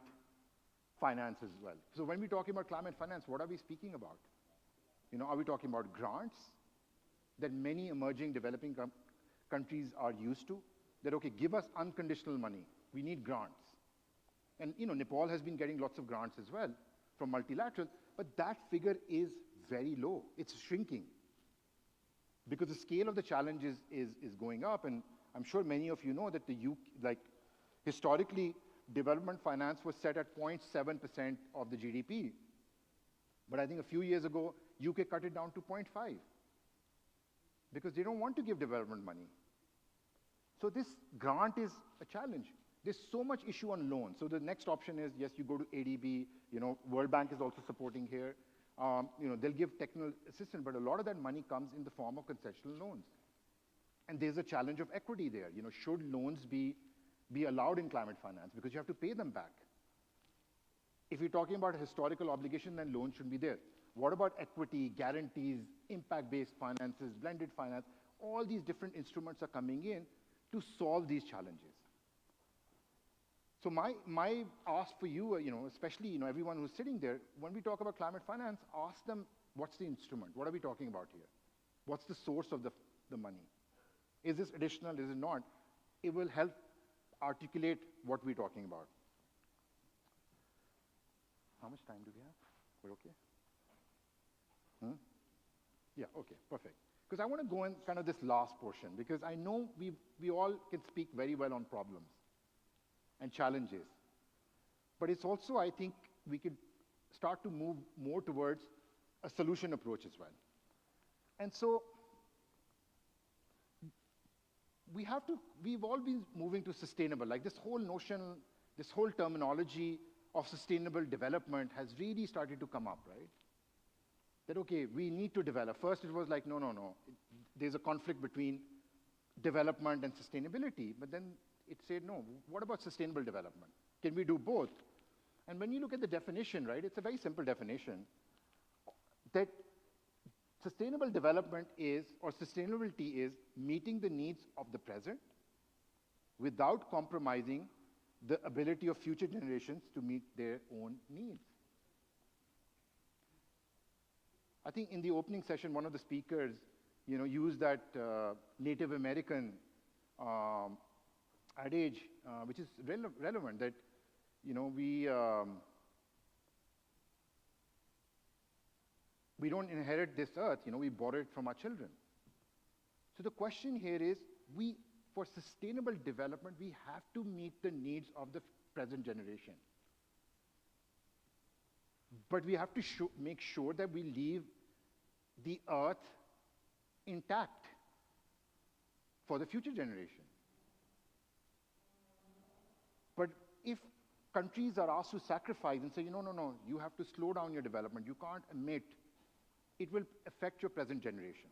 finance as well. So when we're talking about climate finance, what are we speaking about? Are we talking about grants that many emerging developing countries are used to? That, okay, give us unconditional money. We need grants. And, Nepal has been getting lots of grants as well from multilateral, but that figure is very low. It's shrinking because the scale of the challenge is going up. And I'm sure many of you know that historically, development finance was set at 0.7% of the GDP. But I think a few years ago, UK cut it down to 0.5 because they don't want to give development money. So this grant is a challenge. There's so much issue on loans. So the next option is, yes, you go to ADB. World Bank is also supporting here. They'll give technical assistance, but a lot of that money comes in the form of concessional loans. And there's a challenge of equity there. Should loans be allowed in climate finance? Because you have to pay them back. If you're talking about a historical obligation, then loans should be there. What about equity, guarantees, impact-based finances, blended finance? All these different instruments are coming in to solve these challenges. So my ask for you, especially everyone who's sitting there, when we talk about climate finance, ask them, what's the instrument? What are we talking about here? What's the source of the money? Is this additional? Is it not? It will help articulate what we're talking about. How much time do we have? We're okay? Yeah, okay, perfect. Because I want to go in kind of this last portion, because I know we all can speak very well on problems and challenges. But it's also, I think, we could start to move more towards a solution approach as well. And so we've all been moving to sustainable. Like this whole notion, this whole terminology of sustainable development has really started to come up, right? That, okay, we need to develop. First it was like, no. There's a conflict between development and sustainability. But then it said, no, what about sustainable development? Can we do both? And when you look at the definition, right, it's a very simple definition that sustainable development is, or sustainability is, meeting the needs of the present without compromising the ability of future generations to meet their own needs. I think in the opening session, one of the speakers, used that Native American adage, which is relevant, that, we don't inherit this earth, we borrow it from our children. So the question here is, for sustainable development, we have to meet the needs of the present generation. But we have to make sure that we leave the earth intact for the future generation. But if countries are asked to sacrifice and say, no, you have to slow down your development, you can't emit, it will affect your present generation.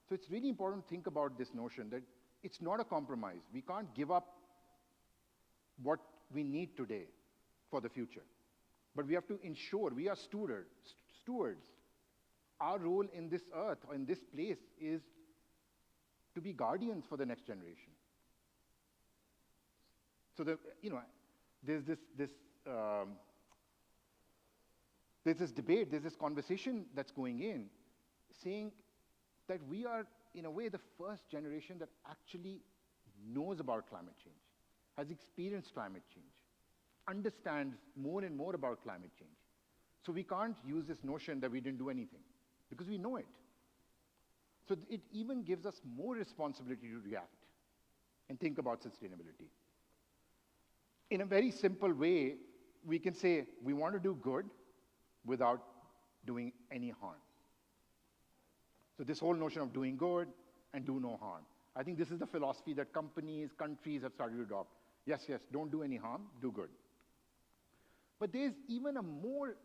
So it's really important to think about this notion that it's not a compromise. We can't give up what we need today for the future. But we have to ensure we are stewards. Our role in this earth, or in this place, is to be guardians for the next generation. So there's this debate, there's this conversation that's going in, saying that we are, in a way, the first generation that actually knows about climate change, has experienced climate change, understands more and more about climate change. So we can't use this notion that we didn't do anything, because we know it. So it even gives us more responsibility to react and think about sustainability. In a very simple way, we can say we want to do good without doing any harm. So this whole notion of doing good and do no harm. I think this is the philosophy that companies, countries have started to adopt. Yes, yes, don't do any harm, do good. But there's even a more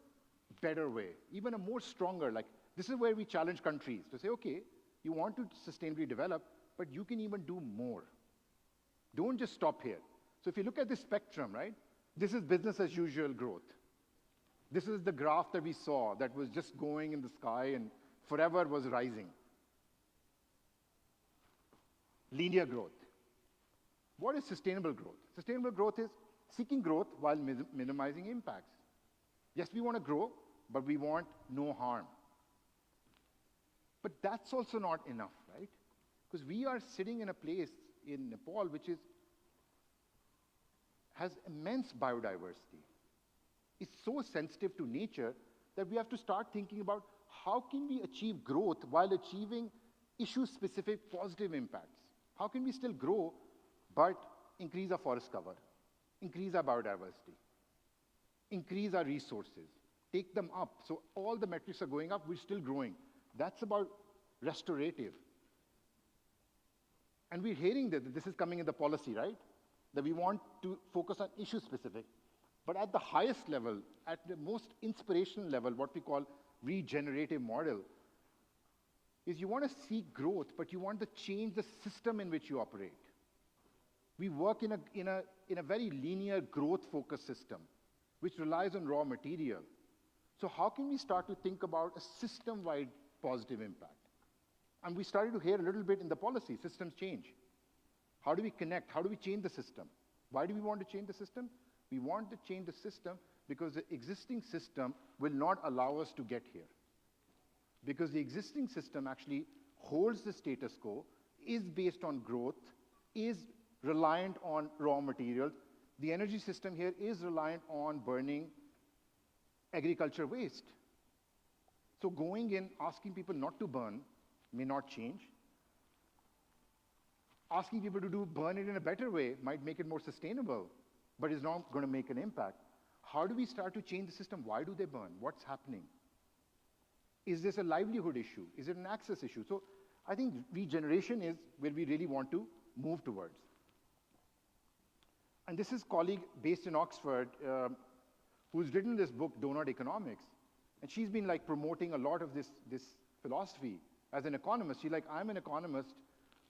better way, even a more stronger, like this is where we challenge countries to say, okay, you want to sustainably develop, but you can even do more. Don't just stop here. So if you look at this spectrum, right, this is business as usual growth. This is the graph that we saw that was just going in the sky and forever was rising. Linear growth. What is sustainable growth? Sustainable growth is seeking growth while minimizing impacts. Yes, we want to grow, but we want no harm. But that's also not enough, right? Because we are sitting in a place in Nepal which has immense biodiversity. It's so sensitive to nature that we have to start thinking about how can we achieve growth while achieving issue-specific positive impacts? How can we still grow but increase our forest cover, increase our biodiversity, increase our resources, take them up. So all the metrics are going up, we're still growing. That's about restorative. And we're hearing that this is coming in the policy, right? That we want to focus on issue-specific. But at the highest level, at the most inspirational level, what we call regenerative model, is you want to seek growth, but you want to change the system in which you operate. We work in a very linear growth-focused system, which relies on raw material. So how can we start to think about a system-wide positive impact? And we started to hear a little bit in the policy, systems change. How do we connect? How do we change the system? Why do we want to change the system? We want to change the system because the existing system will not allow us to get here. Because the existing system actually holds the status quo, is based on growth, is reliant on raw materials. The energy system here is reliant on burning agriculture waste. So going in, asking people not to burn may not change. Asking people to burn it in a better way might make it more sustainable, but it's not going to make an impact. How do we start to change the system? Why do they burn? What's happening? Is this a livelihood issue? Is it an access issue? So I think regeneration is where we really want to move towards. And this is a colleague based in Oxford who's written this book, Donut Economics. And she's been like promoting a lot of this philosophy as an economist. She's like, I'm an economist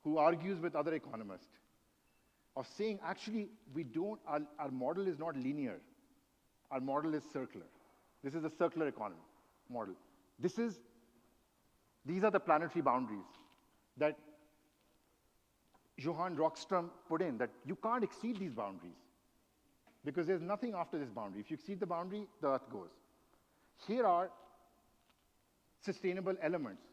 who argues with other economists of saying, actually, our model is not linear. Our model is circular. This is a circular economy model. These are the planetary boundaries that Johan Rockström put in, that you can't exceed these boundaries because there's nothing after this boundary. If you exceed the boundary, the Earth goes. Here are sustainable elements.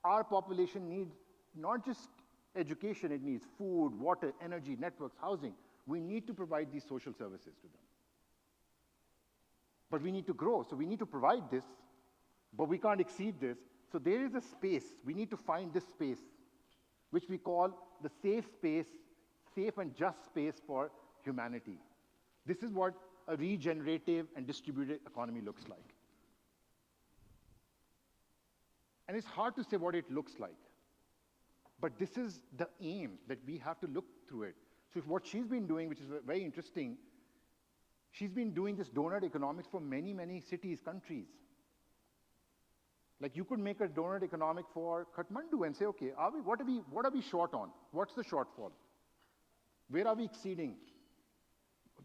Our population needs not just education, it needs food, water, energy, networks, housing. We need to provide these social services to them. But we need to grow, so we need to provide this, but we can't exceed this. So there is a space. We need to find this space, which we call the safe space, safe and just space for humanity. This is what a regenerative and distributed economy looks like. And it's hard to say what it looks like. But this is the aim, that we have to look through it. So what she's been doing, which is very interesting, she's been doing this donut economics for many, many cities, countries. Like you could make a donut economic for Kathmandu and say, okay, what are we short on? What's the shortfall? Where are we exceeding?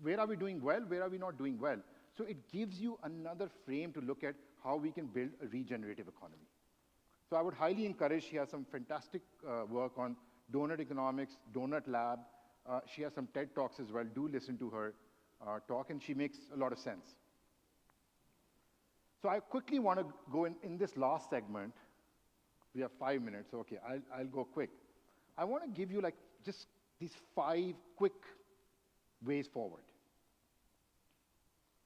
Where are we doing well? Where are we not doing well? So it gives you another frame to look at how we can build a regenerative economy. So I would highly encourage, she has some fantastic work on Donut Economics, Donut Lab. She has some TED Talks as well. Do listen to her talk, and she makes a lot of sense. So I quickly want to go in this last segment. We have 5 minutes. Okay, I'll go quick. I want to give you like just these 5 quick ways forward.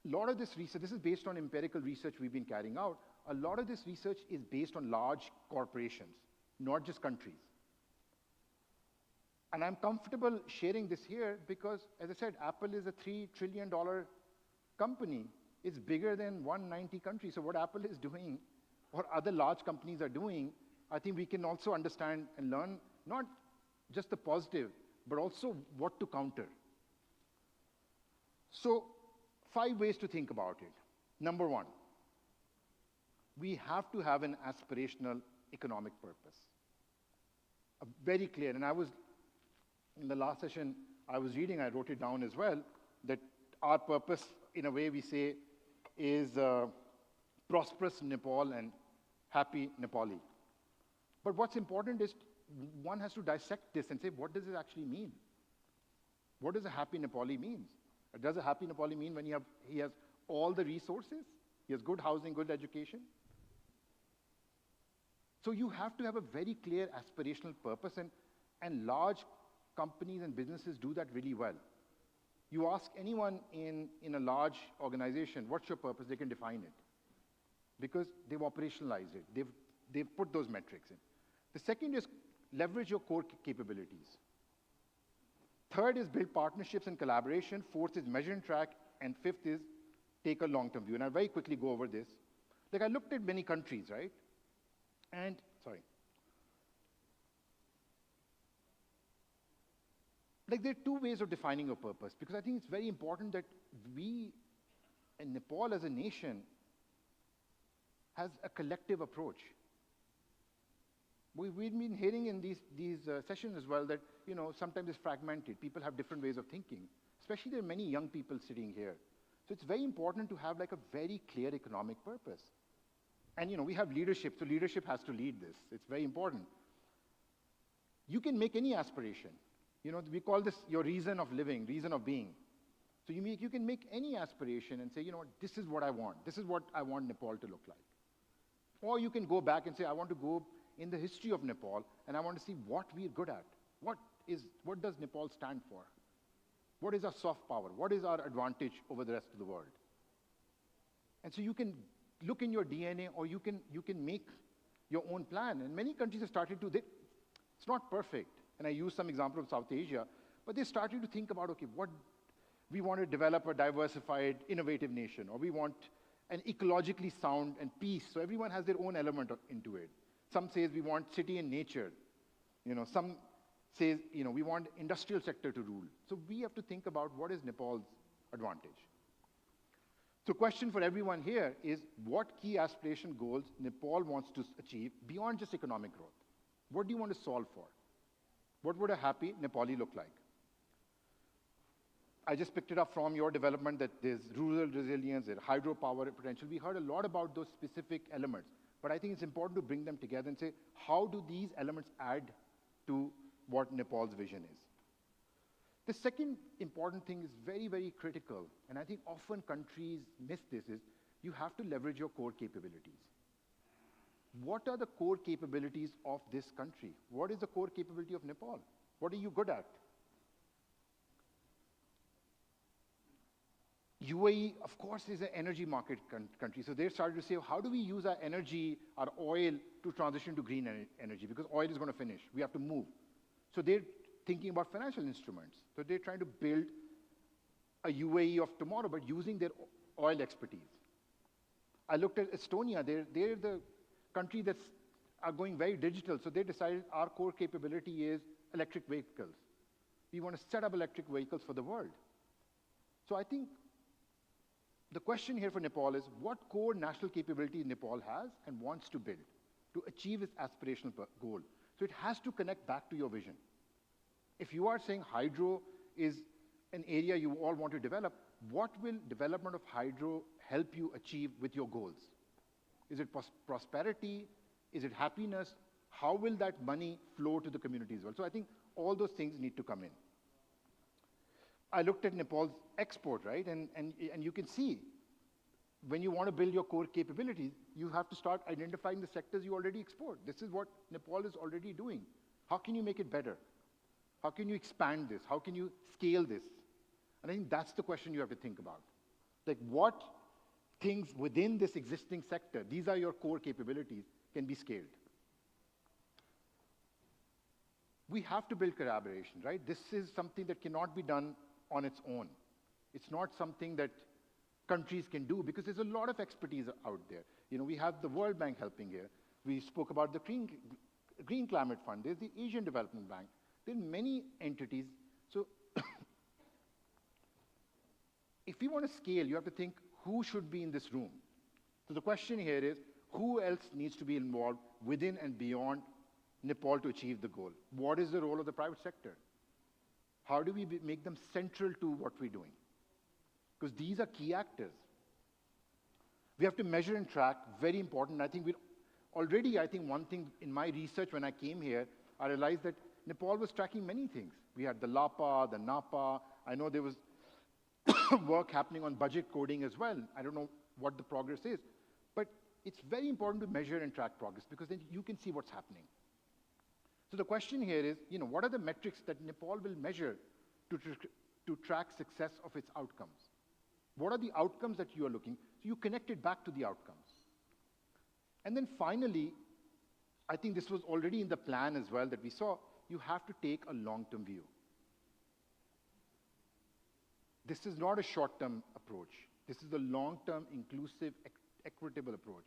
A lot of this research, this is based on empirical research we've been carrying out. A lot of this research is based on large corporations, not just countries. And I'm comfortable sharing this here because, as I said, Apple is a $3 trillion company. It's bigger than 190 countries. So what Apple is doing, what other large companies are doing, I think we can also understand and learn not just the positive, but also what to counter. So 5 ways to think about it. Number 1, we have to have an aspirational economic purpose. Very clear, and I was, in the last session I was reading, I wrote it down as well, that our purpose, in a way we say, is prosperous Nepal and happy Nepali. But what's important is one has to dissect this and say, what does it actually mean? What does a happy Nepali mean? Does a happy Nepali mean when he has all the resources? He has good housing, good education? So you have to have a very clear aspirational purpose, and large companies and businesses do that really well. You ask anyone in a large organization, what's your purpose? They can define it because they've operationalized it. They've put those metrics in. The second is leverage your core capabilities. Third is build partnerships and collaboration. Fourth is measure and track. And fifth is take a long-term view. And I'll very quickly go over this. Like I looked at many countries, right? And, sorry. Like there are 2 ways of defining your purpose, because I think it's very important that we, and Nepal as a nation, has a collective approach. We've been hearing in these sessions as well that, sometimes it's fragmented. People have different ways of thinking. Especially there are many young people sitting here. So it's very important to have like a very clear economic purpose. And, we have leadership, so leadership has to lead this. It's very important. You can make any aspiration. We call this your reason of living, reason of being. So you can make any aspiration and say, this is what I want. This is what I want Nepal to look like. Or you can go back and say, I want to go in the history of Nepal, and I want to see what we're good at. What does Nepal stand for? What is our soft power? What is our advantage over the rest of the world? And so you can look in your DNA, or you can make your own plan. And many countries have started to, it's not perfect. And I use some example of South Asia, but they started to think about, okay, what we want to develop a diversified, innovative nation, or we want an ecologically sound and peace. So everyone has their own element into it. Some says we want city and nature. Some says, we want industrial sector to rule. So we have to think about what is Nepal's advantage. So question for everyone here is, what key aspiration goals Nepal wants to achieve beyond just economic growth? What do you want to solve for? What would a happy Nepali look like? I just picked it up from your development that there's rural resilience, there's hydropower potential. We heard a lot about those specific elements, but I think it's important to bring them together and say, how do these elements add to what Nepal's vision is? The second important thing is very, very critical, and I think often countries miss this, is you have to leverage your core capabilities. What are the core capabilities of this country? What is the core capability of Nepal? What are you good at? UAE, of course, is an energy market country. So they started to say, how do we use our energy, our oil, to transition to green energy? Because oil is going to finish. We have to move. So they're thinking about financial instruments. So they're trying to build a UAE of tomorrow, but using their oil expertise. I looked at Estonia. They're the country that's going very digital. So they decided our core capability is electric vehicles. We want to set up electric vehicles for the world. So I think the question here for Nepal is, what core national capability Nepal has and wants to build to achieve its aspirational goal? So it has to connect back to your vision. If you are saying hydro is an area you all want to develop, what will development of hydro help you achieve with your goals? Is it prosperity? Is it happiness? how will that money flow to the community as well? So I think all those things need to come in. I looked at Nepal's export, right? And you can see, when you want to build your core capabilities, you have to start identifying the sectors you already export. This is what Nepal is already doing. How can you make it better? How can you expand this? How can you scale this? And I think that's the question you have to think about. Like, what things within this existing sector, these are your core capabilities, can be scaled? We have to build collaboration, right? This is something that cannot be done on its own. It's not something that countries can do, because there's a lot of expertise out there. You know, we have the World Bank helping here. We spoke about the Green Climate Fund. There's the Asian Development Bank. There are many entities. So if we want to scale, you have to think, who should be in this room? So the question here is, who else needs to be involved within and beyond Nepal to achieve the goal? What is the role of the private sector? How do we make them central to what we're doing? Because these are key actors. We have to measure and track, very important. I think one thing in my research when I came here, I realized that Nepal was tracking many things. We had the LAPA, the NAPA. I know there was work happening on budget coding as well. I don't know what the progress is. But it's very important to measure and track progress, because then you can see what's happening. So the question here is, you know, what are the metrics that Nepal will measure to track success of its outcomes? What are the outcomes that you are looking? So you connect it back to the outcomes. And then finally, I think this was already in the plan as well that we saw, you have to take a long-term view. This is not a short-term approach. This is a long-term, inclusive, equitable approach.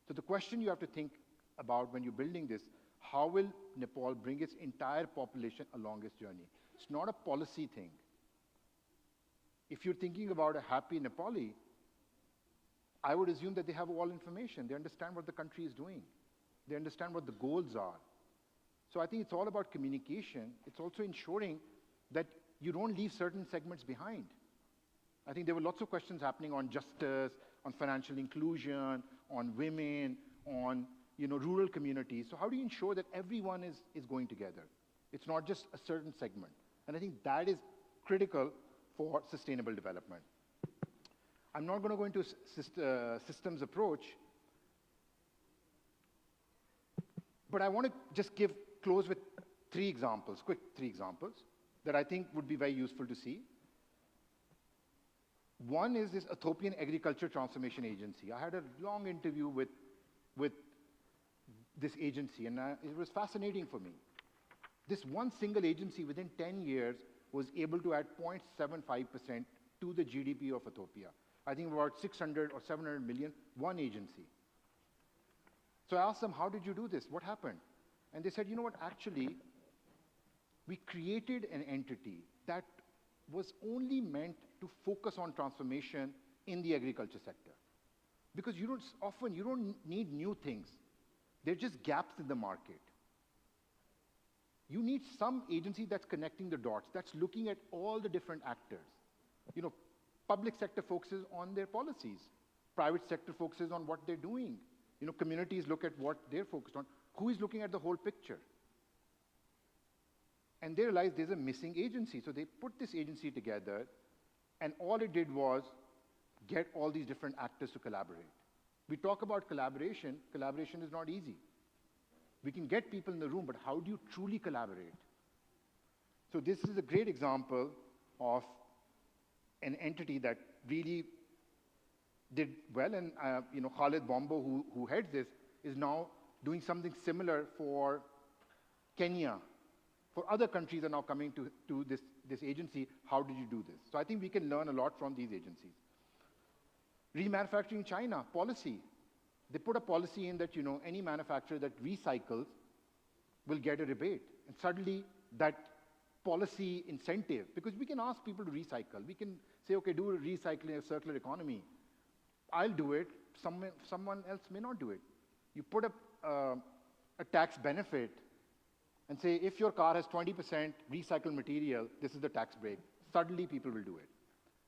So the question you have to think about when you're building this, how will Nepal bring its entire population along its journey? It's not a policy thing. If you're thinking about a happy Nepali, I would assume that they have all information. They understand what the country is doing. They understand what the goals are. So I think it's all about communication. It's also ensuring that you don't leave certain segments behind. I think there were lots of questions happening on justice, on financial inclusion, on women, on rural communities. So how do you ensure that everyone is going together? It's not just a certain segment. And I think that is critical for sustainable development. I'm not going to go into systems approach, but I want to just close with quick three examples that I think would be very useful to see. One is this Ethiopian Agriculture Transformation Agency. I had a long interview with this agency, and it was fascinating for me. This one single agency within 10 years was able to add 0.75% to the GDP of Ethiopia. I think about 600 or 700 million, one agency. So I asked them, how did you do this? What happened? And they said, you know what, actually, we created an entity that was only meant to focus on transformation in the agriculture sector. Because you don't need new things. They're just gaps in the market. You need some agency that's connecting the dots, that's looking at all the different actors. Public sector focuses on their policies. Private sector focuses on what they're doing. Communities look at what they're focused on. Who is looking at the whole picture? And they realized there's a missing agency. So they put this agency together, and all it did was get all these different actors to collaborate. We talk about collaboration. Collaboration is not easy. We can get people in the room, but how do you truly collaborate? So this is a great example of an entity that really did well, and Khalid Bombo, who heads this, is now doing something similar for Kenya. For other countries are now coming to this agency. How did you do this? So I think we can learn a lot from these agencies. Remanufacturing China, policy. They put a policy in that any manufacturer that recycles will get a rebate. And suddenly that policy incentive, because we can ask people to recycle. We can say, okay, do recycling, a circular economy. I'll do it. Someone else may not do it. You put a tax benefit and say, if your car has 20% recycled material, this is the tax break. Suddenly people will do it.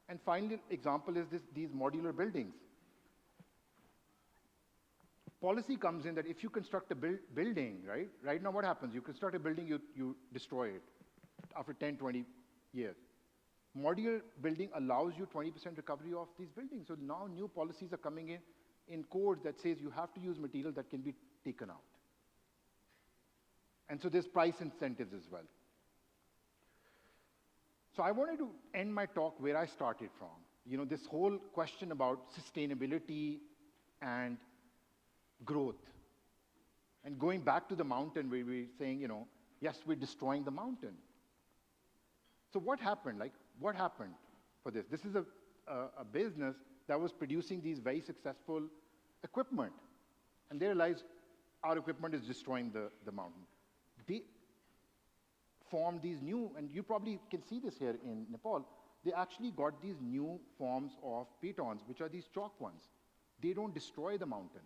And final example is these modular buildings. policy comes in that if you construct a building, right? Right now what happens? You construct a building, you destroy it after 10, 20 years. Modular building allows you 20% recovery of these buildings. So now new policies are coming in codes that says you have to use material that can be taken out. And so there's price incentives as well. So I wanted to end my talk where I started from. You know, this whole question about sustainability and growth. And going back to the mountain where we're saying, you know, yes, we're destroying the mountain. So what happened? Like, what happened for this? This is a business that was producing these very successful equipment. And they realized our equipment is destroying the mountain. They formed these new, and you probably can see this here in Nepal, they actually got these new forms of pitons, which are these chalk ones. They don't destroy the mountain.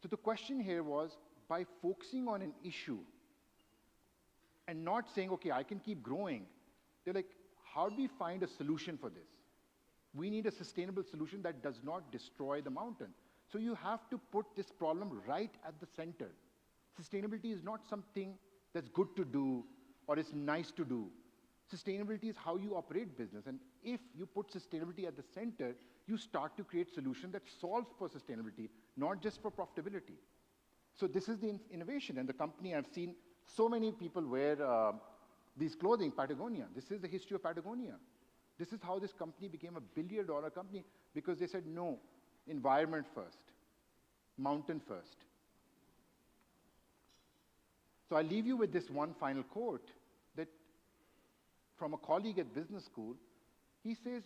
So the question here was, by focusing on an issue and not saying, okay, I can keep growing, they're like, how do we find a solution for this? We need a sustainable solution that does not destroy the mountain. So you have to put this problem right at the center. Sustainability is not something that's good to do or is nice to do. Sustainability is how you operate business. And if you put sustainability at the center, you start to create solutions that solve for sustainability, not just for profitability. So this is the innovation. And the company, I've seen so many people wear these clothing, Patagonia. This is the history of Patagonia. This is how this company became a billion-dollar company, because they said, no, environment first, mountain first. So I leave you with this one final quote that from a colleague at business school. He says,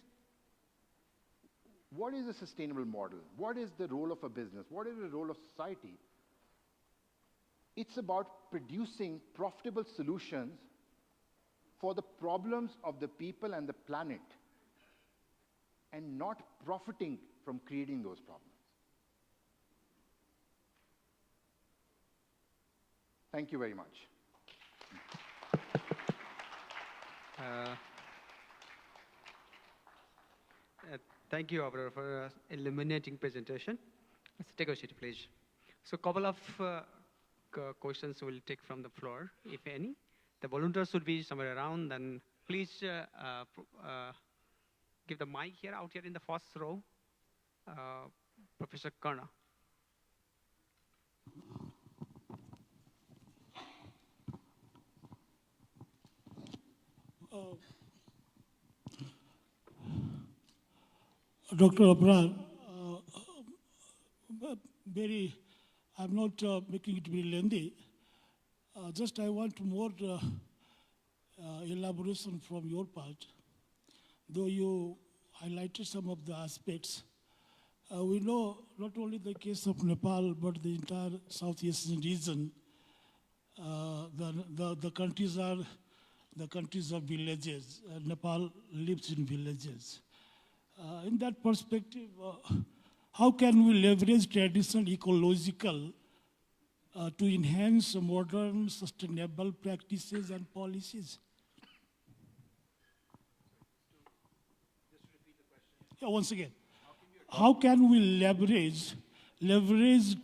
what is a sustainable model? What is the role of a business? What is the role of society? It's about producing profitable solutions for the problems of the people and the planet, and not profiting from creating those problems. Thank you very much. Thank you, Abrar, for illuminating presentation. Let's take a seat, please. So a couple of questions we'll take from the floor, if any. The volunteers should be somewhere around, and please give the mic here, out here in the first row. Professor Karna. Dr. Abrar, I'm not making it very lengthy. Just I want more elaboration from your part. Though you highlighted some of the aspects, we know not only the case of Nepal, but the entire South Asian region, the countries are the countries of villages. Nepal lives in villages. In that perspective, how can we leverage traditional ecological to enhance modern sustainable practices and policies? Just repeat the question. Yeah, once again, how can we leverage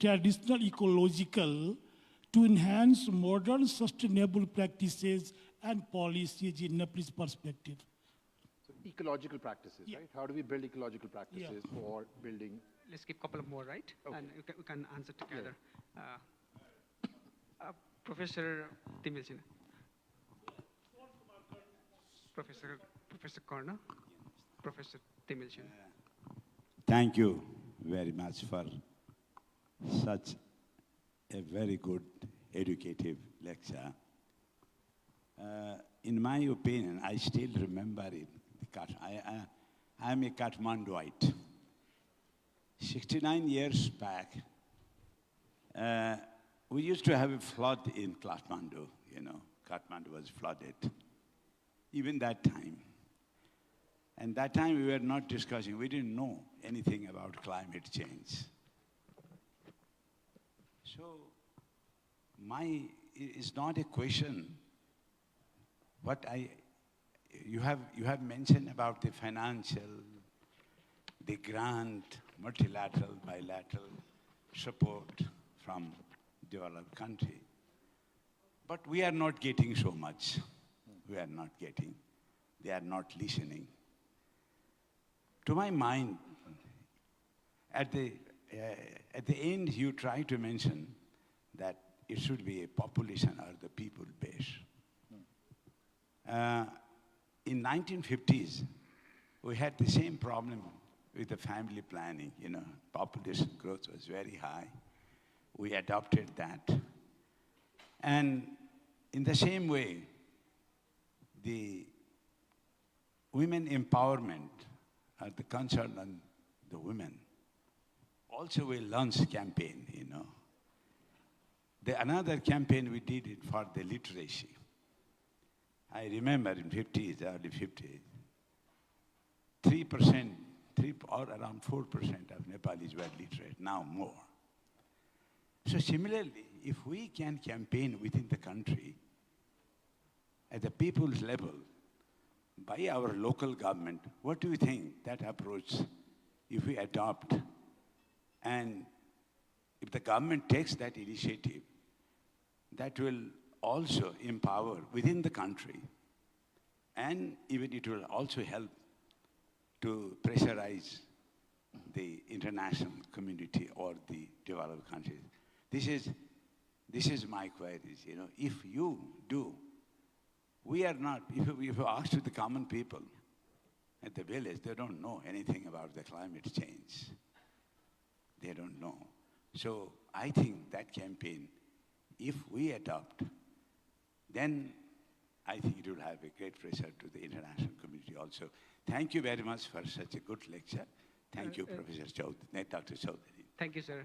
traditional ecological to enhance modern sustainable practices and policies in Nepal's perspective? So ecological practices, right? How do we build ecological practices for building? Let's keep a couple of more, right? Okay. And we can answer together. Yeah. Professor Timilchin. Professor Karna. Professor Timilchin. Thank you very much for such a very good educative lecture. In my opinion, I still remember it. I am a Kathmanduite. 69 years back, we used to have a flood in Kathmandu. You know, Kathmandu was flooded. Even that time. And that time we were not discussing, we didn't know anything about climate change. So it's not a question. What you have mentioned about the financial, the grant, multilateral, bilateral. support from developed country. But we are not getting so much. We are not getting. They are not listening. To my mind, at the end, you try to mention that it should be a population or the people base. In 1950s, we had the same problem with the family planning. You know, population growth was very high. We adopted that. And in the same way, the women empowerment, the concern on the women, also we launched campaign, you know. Another campaign we did it for the literacy. I remember in 50s, early 50s, 3%, or around 4% of Nepalis were literate, now more. So similarly, if we can campaign within the country at the people's level by our local government, what do you think that approach, if we adopt, and if the government takes that initiative, that will also empower within the country, and even it will also help to pressurize the international community or the developed countries. This is my queries, you know. If you do, we are not, if you ask to the common people at the village, they don't know anything about the climate change. They don't know. So I think that campaign, if we adopt, then I think it will have a great pressure to the international community also. Thank you very much for such a good lecture. Thank you, Professor Chaudhary, Dr. Chaudhary. Thank you, sir.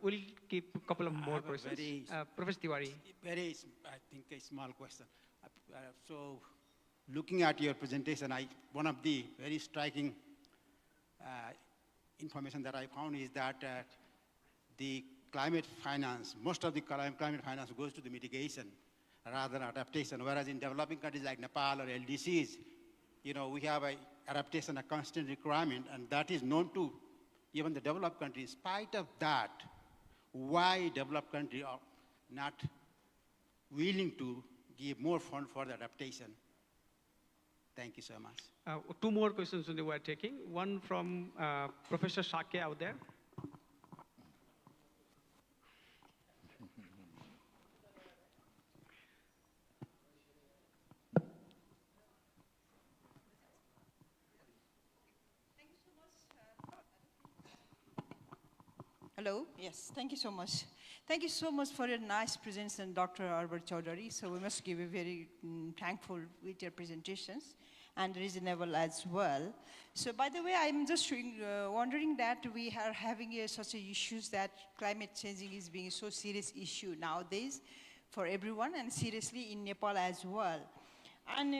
We'll keep a couple of more questions. Professor Tiwari. Very, I think, a small question. So, looking at your presentation, one of the very striking information that I found is that the climate finance, most of the climate finance goes to the mitigation rather than adaptation, whereas in developing countries like Nepal or LDCs, you know, we have a adaptation, a constant requirement, and that is known to even the developed countries. In spite of that, why developed countries are not willing to give more fund for the adaptation? Thank you so much. Two more questions we are taking. One from Professor Shake out there. Hello, yes, thank you so much. Thank you so much for your nice presentation, Dr. Abrar Chaudhary. So we must give you very thankful with your presentations and reasonable as well. So by the way, I'm just wondering that we are having such issues that climate changing is being a so serious issue nowadays for everyone and seriously in Nepal as well. And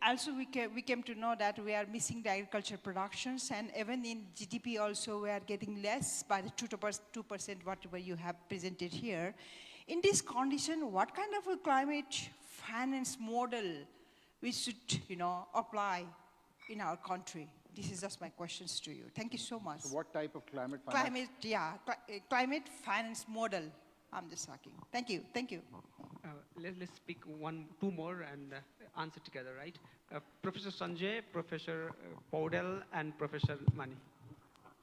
also we came to know that we are missing the agriculture productions, and even in GDP also we are getting less by the 2%, whatever you have presented here. In this condition, what kind of a climate finance model we should, you know, apply in our country? This is just my questions to you. Thank you so much. So what type of climate finance? Climate finance model. I'm just asking. Thank you. Thank you. Let's pick two more and answer together, right? Professor Sanjay, Professor Paudel, and Professor Mani.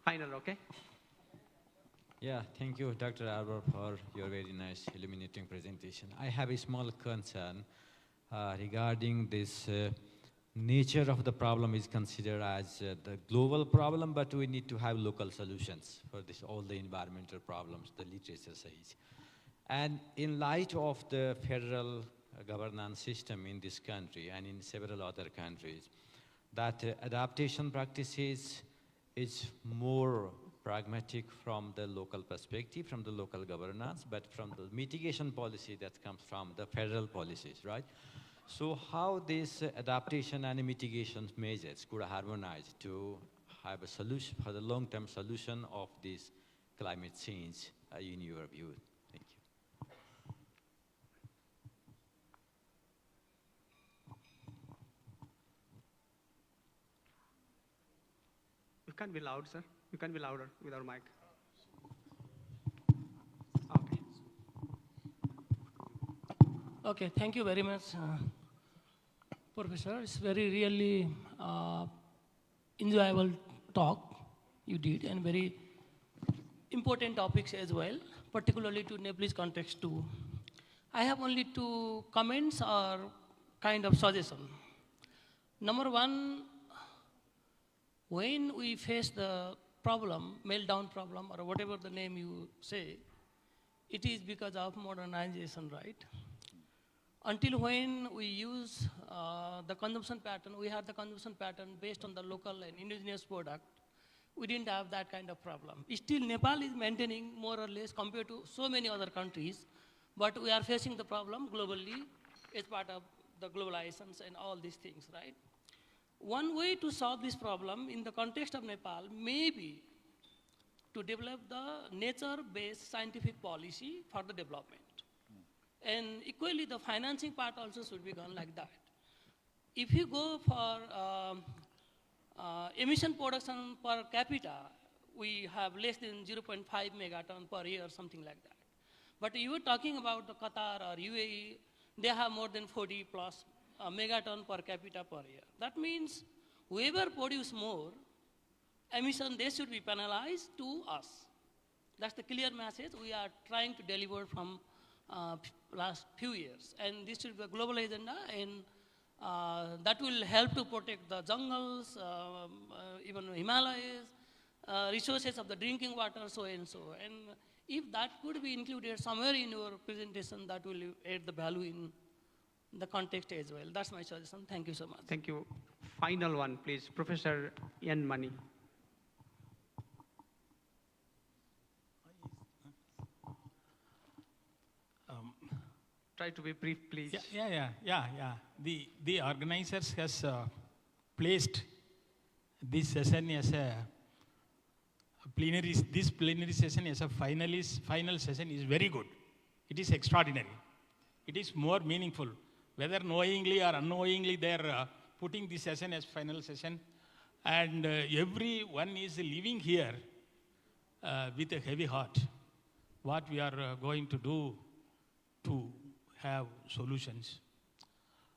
Final, okay? Yeah, thank you, Dr. Abrar, for your very nice illuminating presentation. I have a small concern regarding this nature of the problem is considered as the global problem, but we need to have local solutions for this, all the environmental problems, the literature says. And in light of the federal governance system in this country and in several other countries, that adaptation practices is more pragmatic from the local perspective, from the local governance, but from the mitigation policy that comes from the federal policies, right? So how this adaptation and mitigation measures could harmonize to have a solution for the long-term solution of this climate change in your view? Thank you. You can't be loud, sir. You can't be louder with our mic. Okay, thank you very much, Professor. It's very really enjoyable talk you did, and very important topics as well, particularly to Nepalese context too. I have only two comments or kind of suggestion. Number one, when we face the problem, meltdown problem, or whatever the name you say, it is because of modernization, right? Until when we use the consumption pattern, we had the consumption pattern based on the local and indigenous product, we didn't have that kind of problem. Still, Nepal is maintaining more or less compared to so many other countries, but we are facing the problem globally as part of the globalizations and all these things, right? One way to solve this problem in the context of Nepal may be to develop the nature-based scientific policy for the development. And equally, the financing part also should be done like that. If you go for emission production per capita, we have less than 0.5 megaton per year, something like that. But you were talking about the Qatar or UAE, they have more than 40 plus megaton per capita per year. That means whoever produce more emission, they should be penalized to us. That's the clear message we are trying to deliver from last few years. And this should be a global agenda, and that will help to protect the jungles, even Himalayas, resources of the drinking water, so and so. And if that could be included somewhere in your presentation, that will add the value in the context as well. That's my suggestion. Thank you so much. Thank you. Final one, please. Professor Ian Mani. Try to be brief, please. Yeah. The organizers has placed this session as a plenary. This plenary session as a final session is very good. It is extraordinary. It is more meaningful. Whether knowingly or unknowingly, they are putting this session as final session, and everyone is leaving here with a heavy heart. What we are going to do to have solutions.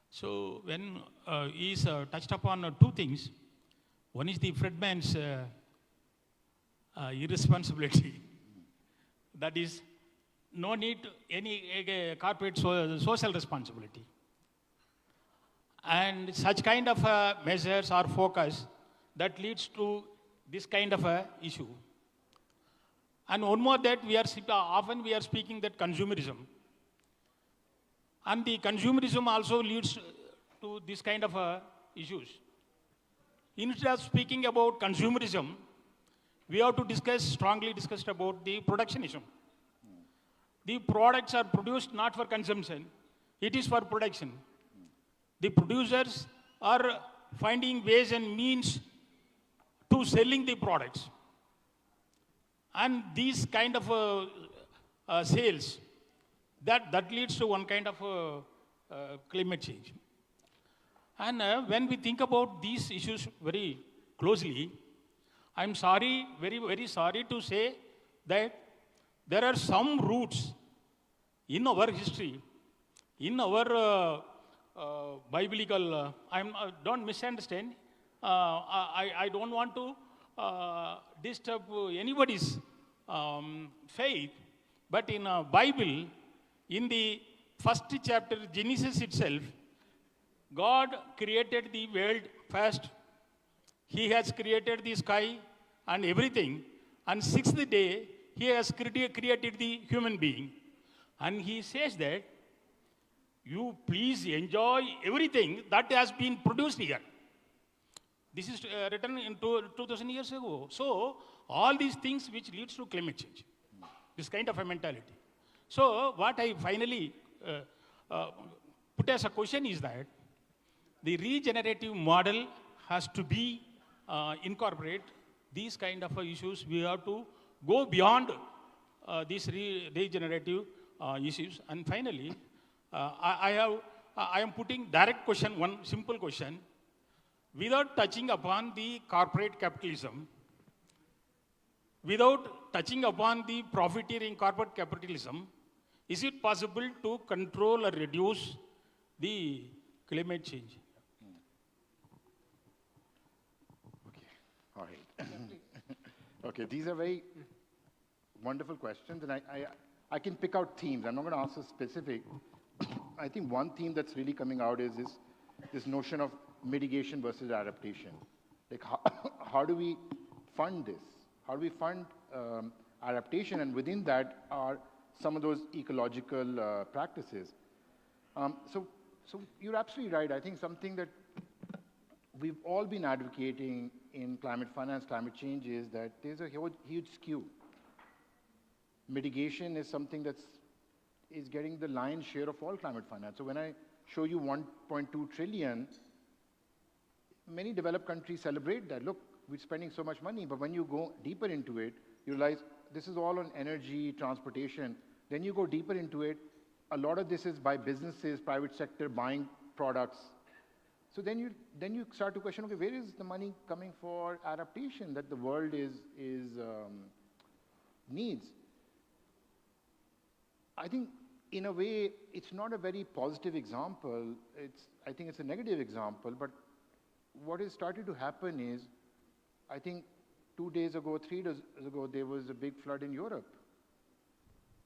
So when he's touched upon two things, one is the Fredman's irresponsibility. That is, no need any corporate social responsibility. And such kind of measures or focus that leads to this kind of a issue. And one more, that often we are speaking that consumerism. And the consumerism also leads to this kind of issues. Instead of speaking about consumerism, we have to strongly discuss about the productionism. The products are produced not for consumption, it is for production. The producers are finding ways and means to selling the products. And these kind of sales, that leads to one kind of climate change. And when we think about these issues very closely, I'm sorry, very, very sorry to say that there are some roots in our history, in our biblical, don't misunderstand, I don't want to disturb anybody's faith, but in Bible, in the first chapter, Genesis itself, God created the world first. He has created the sky and everything. And sixth day, He has created the human being. And He says that, you please enjoy everything that has been produced here. This is written in 2000 years ago. So, all these things which leads to climate change. This kind of a mentality. So, what I finally put as a question is that the regenerative model has to be incorporate these kind of issues. We have to go beyond these regenerative issues. And finally, I am putting direct question, one simple question, without touching upon the corporate capitalism, without touching upon the profiteering corporate capitalism, Is it possible to control or reduce the climate change? Okay, all right. Okay, these are very wonderful questions, and I can pick out themes. I'm not going to answer specific. I think one theme that's really coming out is this notion of mitigation versus adaptation. Like, how do we fund this? How do we fund adaptation? And within that are some of those ecological practices. So you're absolutely right. I think something that we've all been advocating in climate finance, climate change, is that there's a huge skew. Mitigation is something that's getting the lion's share of all climate finance. So when I show you 1.2 trillion, many developed countries celebrate that. Look, we're spending so much money, but when you go deeper into it, you realize this is all on energy, transportation. Then you go deeper into it, a lot of this is by businesses, private sector buying products. So then you start to question, okay, where is the money coming for adaptation that the world needs? I think in a way, it's not a very positive example. I think it's a negative example, but what is starting to happen is, I think 2 days ago, 3 days ago, there was a big flood in Europe.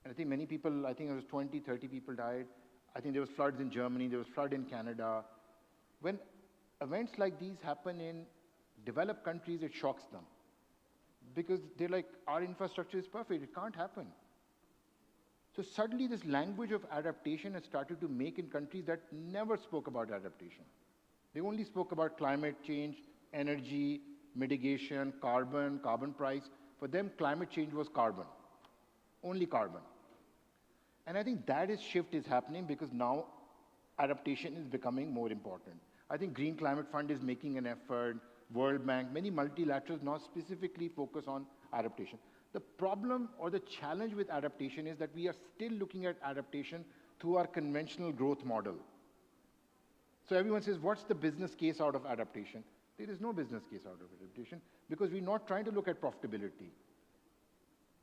And I think many people, I think it was 20, 30 people died. I think there was floods in Germany, there was flood in Canada. When events like these happen in developed countries, it shocks them. Because they're like, our infrastructure is perfect, it can't happen. So suddenly this language of adaptation has started to make in countries that never spoke about adaptation. They only spoke about climate change, energy, mitigation, carbon price. For them, climate change was carbon, only carbon. And I think that shift is happening because now adaptation is becoming more important. I think Green Climate Fund is making an effort, World Bank, many multilaterals now specifically focus on adaptation. The problem or the challenge with adaptation is that we are still looking at adaptation through our conventional growth model. So everyone says, what's the business case out of adaptation? There is no business case out of adaptation because we're not trying to look at profitability.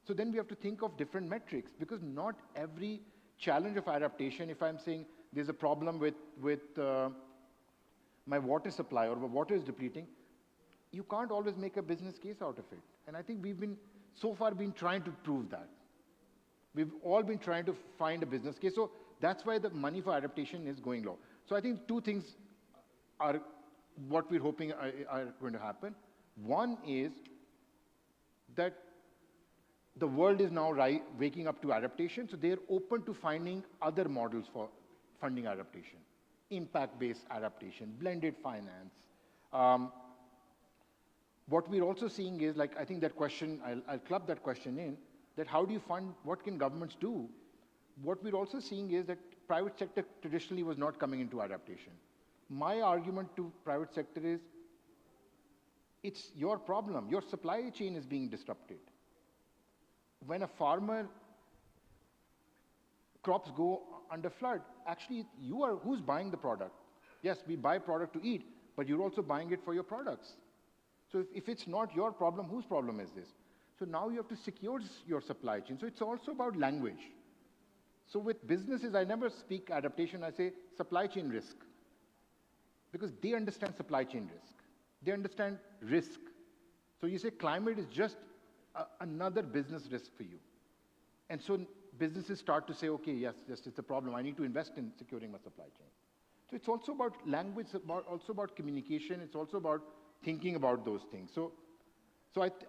So then we have to think of different metrics because not every challenge of adaptation, if I'm saying there's a problem with my water supply or water is depleting, you can't always make a business case out of it. And I think we've so far been trying to prove that. We've all been trying to find a business case. So that's why the money for adaptation is going low. So I think two things are what we're hoping are going to happen. One is that the world is now waking up to adaptation, so they're open to finding other models for funding adaptation. Impact-based adaptation, blended finance. What we're also seeing is, like, I think that question, I'll club that question in, that how do you fund, what can governments do? What we're also seeing is that private sector traditionally was not coming into adaptation. My argument to private sector is, it's your problem. Your supply chain is being disrupted. When a farmer, crops go under flood, actually who's buying the product? Yes, we buy product to eat, but you're also buying it for your products. So if it's not your problem, whose problem is this? So now you have to secure your supply chain. So it's also about language. So with businesses, I never speak adaptation, I say supply chain risk. Because they understand supply chain risk. They understand risk. So you say climate is just another business risk for you. And so businesses start to say, okay, yes, it's a problem. I need to invest in securing my supply chain. So it's also about language, also about communication. It's also about thinking about those things. So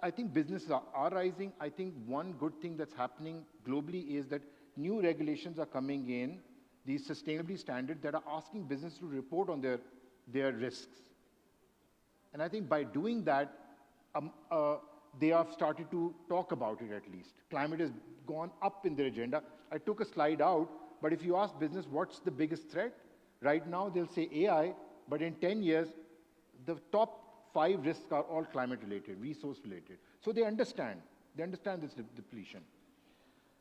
I think businesses are rising. I think one good thing that's happening globally is that new regulations are coming in, these sustainability standards that are asking businesses to report on their risks. And I think by doing that, they have started to talk about it at least. Climate has gone up in their agenda. I took a slide out, but if you ask business what's the biggest threat, right now they'll say AI, but in 10 years, the top 5 risks are all climate related, resource related. So they understand this depletion.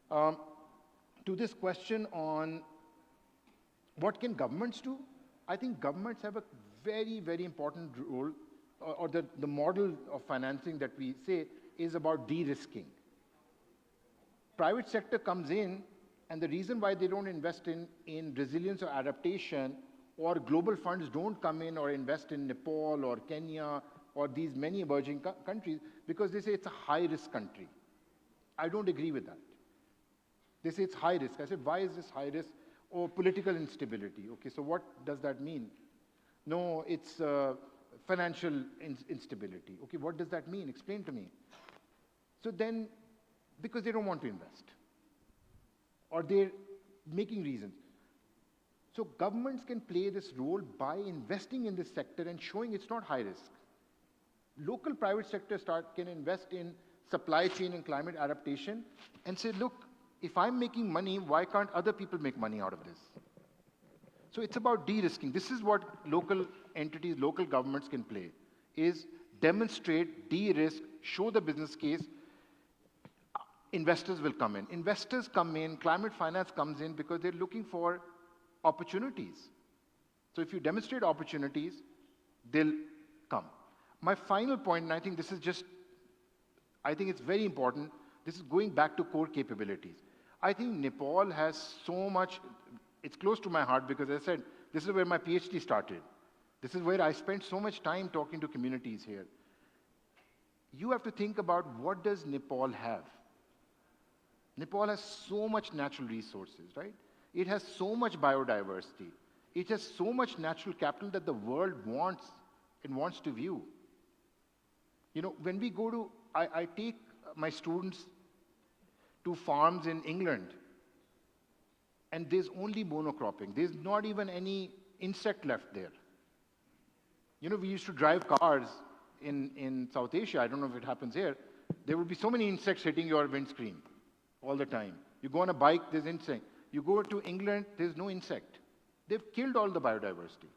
To this question on what can governments do, I think governments have a very, very important role, or the model of financing that we say is about de-risking. Private sector comes in And the reason why they don't invest in resilience or adaptation, or global funds don't come in or invest in Nepal or Kenya or these many emerging countries, because they say it's a high-risk country. I don't agree with that. They say it's high risk. I said, why is this high risk? Oh, political instability. Okay, so what does that mean? No, it's financial instability. Okay, what does that mean? Explain to me. So then, because they don't want to invest, or they're making reasons. So governments can play this role by investing in this sector and showing it's not high risk. Local private sector can invest in supply chain and climate adaptation and say, look, if I'm making money, why can't other people make money out of this? So it's about de-risking. This is what local entities, local governments can play, is demonstrate, de-risk, show the business case. Investors will come in. Investors come in, climate finance comes in because they're looking for opportunities. So if you demonstrate opportunities, they'll come. My final point, and I think this is just, I think it's very important, this is going back to core capabilities. I think Nepal has so much, it's close to my heart because as I said, this is where my PhD started. This is where I spent so much time talking to communities here. You have to think about what does Nepal have? Nepal has so much natural resources, right? It has so much biodiversity. It has so much natural capital that the world wants and wants to view. You know, when we go to, I take my students to farms in England, and there's only monocropping. There's not even any insect left there. You know, we used to drive cars in South Asia, I don't know if it happens here, there would be so many insects hitting your windscreen all the time. You go on a bike, there's insect. You go to England, there's no insect. They've killed all the biodiversity.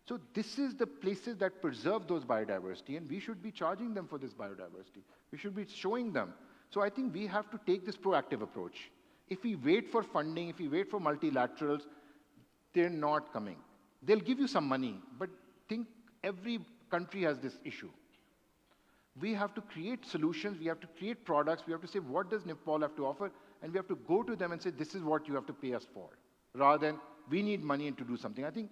So this is the places that preserve those biodiversity, and we should be charging them for this biodiversity. We should be showing them. So I think we have to take this proactive approach. If we wait for funding, if we wait for multilaterals, they're not coming. They'll give you some money, but think every country has this issue. We have to create solutions, we have to create products, we have to say, what does Nepal have to offer? And we have to go to them and say, this is what you have to pay us for, rather than we need money to do something. I think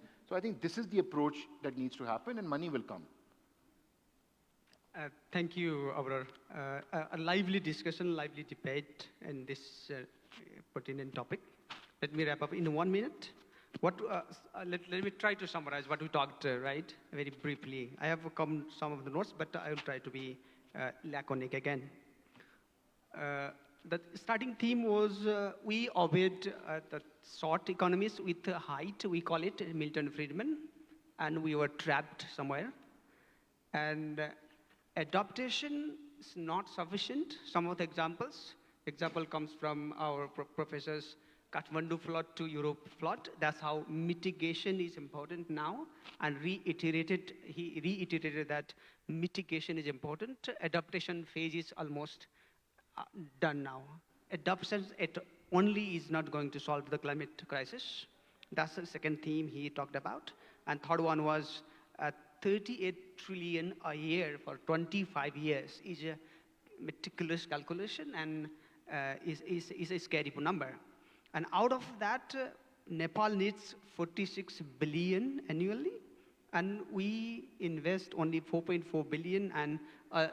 this is the approach that needs to happen, and money will come. Thank you, Abrar. A lively discussion, lively debate in this pertinent topic. Let me wrap up in 1 minute. Let me try to summarize what we talked, right, very briefly. I have come some of the notes, but I will try to be laconic again. The starting theme was we obeyed the short economies with height, we call it Milton Friedman, and we were trapped somewhere. And adaptation is not sufficient. Some of the example comes from our professor's Kathmandu flood to Europe flood. That's how mitigation is important now, and he reiterated that mitigation is important. Adaptation phase is almost done now. Adoption only is not going to solve the climate crisis. That's the second theme he talked about. And third one was 38 trillion a year for 25 years is a meticulous calculation and is a scary number. And out of that, Nepal needs 46 billion annually, and we invest only 4.4 billion and a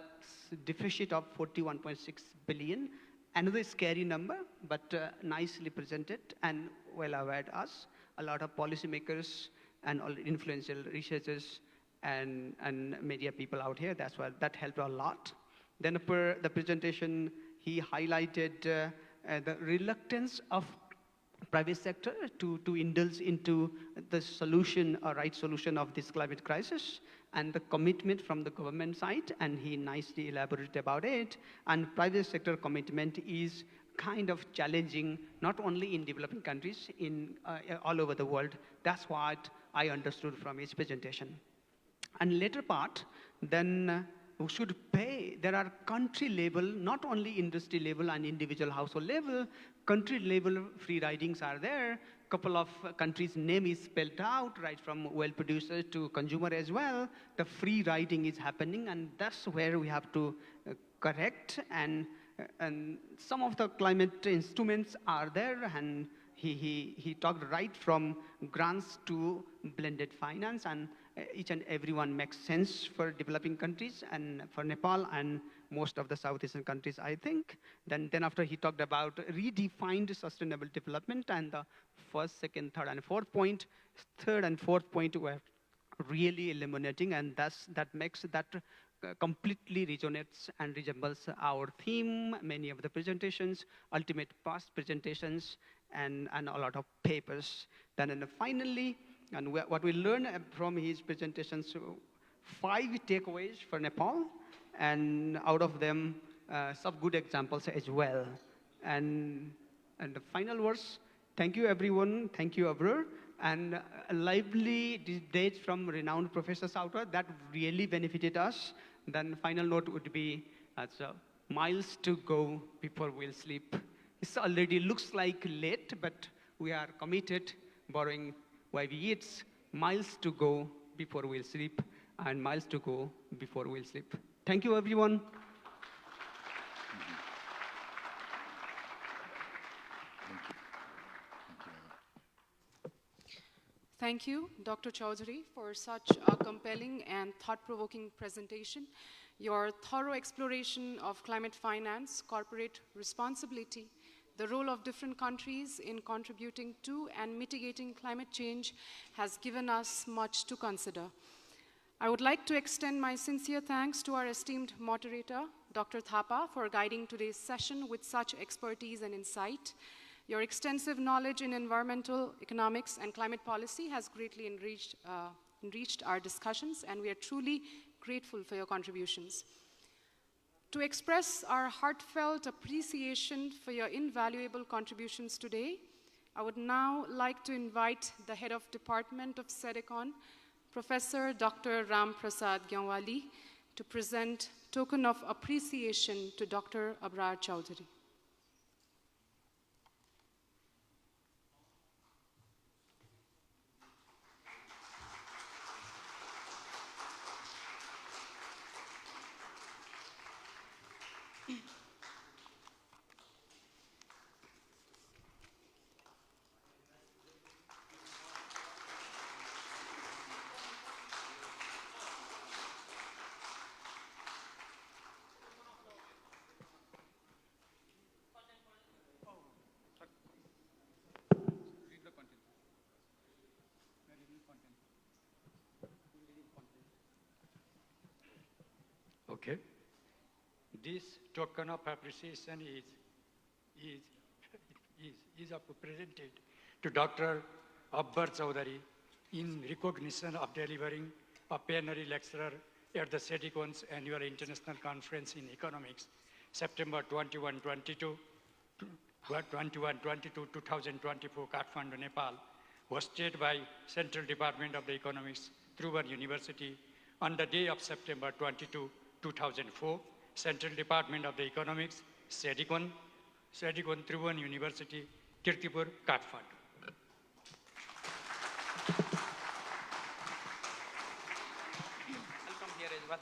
deficit of 41.6 billion. Another scary number, but nicely presented and well aware us. A lot of policymakers and all influential researchers and media people out here, that helped a lot. Then per the presentation, he highlighted the reluctance of private sector to indulge into the solution, or right solution of this climate crisis, and the commitment from the government side, and he nicely elaborated about it. And private sector commitment is kind of challenging, not only in developing countries, in all over the world. That's what I understood from his presentation. And later part, then we should pay. There are country level, not only industry level and individual household level, country level free ridings are there. Couple of countries' name is spelled out, right from oil producer to consumer as well. The free riding is happening, and that's where we have to correct and And some of the climate instruments are there, and he talked right from grants to blended finance, and each and every one makes sense for developing countries and for Nepal and most of the South Asian countries, I think. Then after he talked about redefined sustainable development, and the first, second, third, and fourth point. Third and fourth point were really illuminating, and that makes that completely resonates and resembles our theme, many of the presentations, ultimate past presentations, and a lot of papers. Then finally, and what we learned from his presentations, 5 takeaways for Nepal, and out of them, some good examples as well. And the final words, thank you everyone, thank you Abrar, and a lively debate from renowned Professor Sauter that really benefited us. Then final note would be, miles to go before we'll sleep. It already looks like late, but we are committed, borrowing YV, it's miles to go before we'll sleep, and miles to go before we'll sleep. Thank you, everyone. Thank you, Dr. Chaudhary, for such a compelling and thought-provoking presentation. Your thorough exploration of climate finance, corporate responsibility, the role of different countries in contributing to and mitigating climate change has given us much to consider. I would like to extend my sincere thanks to our esteemed moderator, Dr. Thapa, for guiding today's session with such expertise and insight. Your extensive knowledge in environmental economics and climate policy has greatly enriched our discussions, and we are truly grateful for your contributions. To express our heartfelt appreciation for your invaluable contributions today, I would now like to invite the Head of Department of CEDECON, Professor Dr. Ram Prasad Gyawali, to present token of appreciation to Dr. Abrar Chaudhary. Okay. This token of appreciation is presented to Dr. Abrar Chaudhary in recognition of delivering a plenary lecture at the CEDECON's annual international conference in economics, September 21-22, 2024, Kathmandu, Nepal, hosted by Central Department of the Economics, Trubhar University, on the day of September 22, 2004, Central Department of the Economics, CEDECON, Trubhar University, Kirtipur, Kathmandu. I'll come here as well.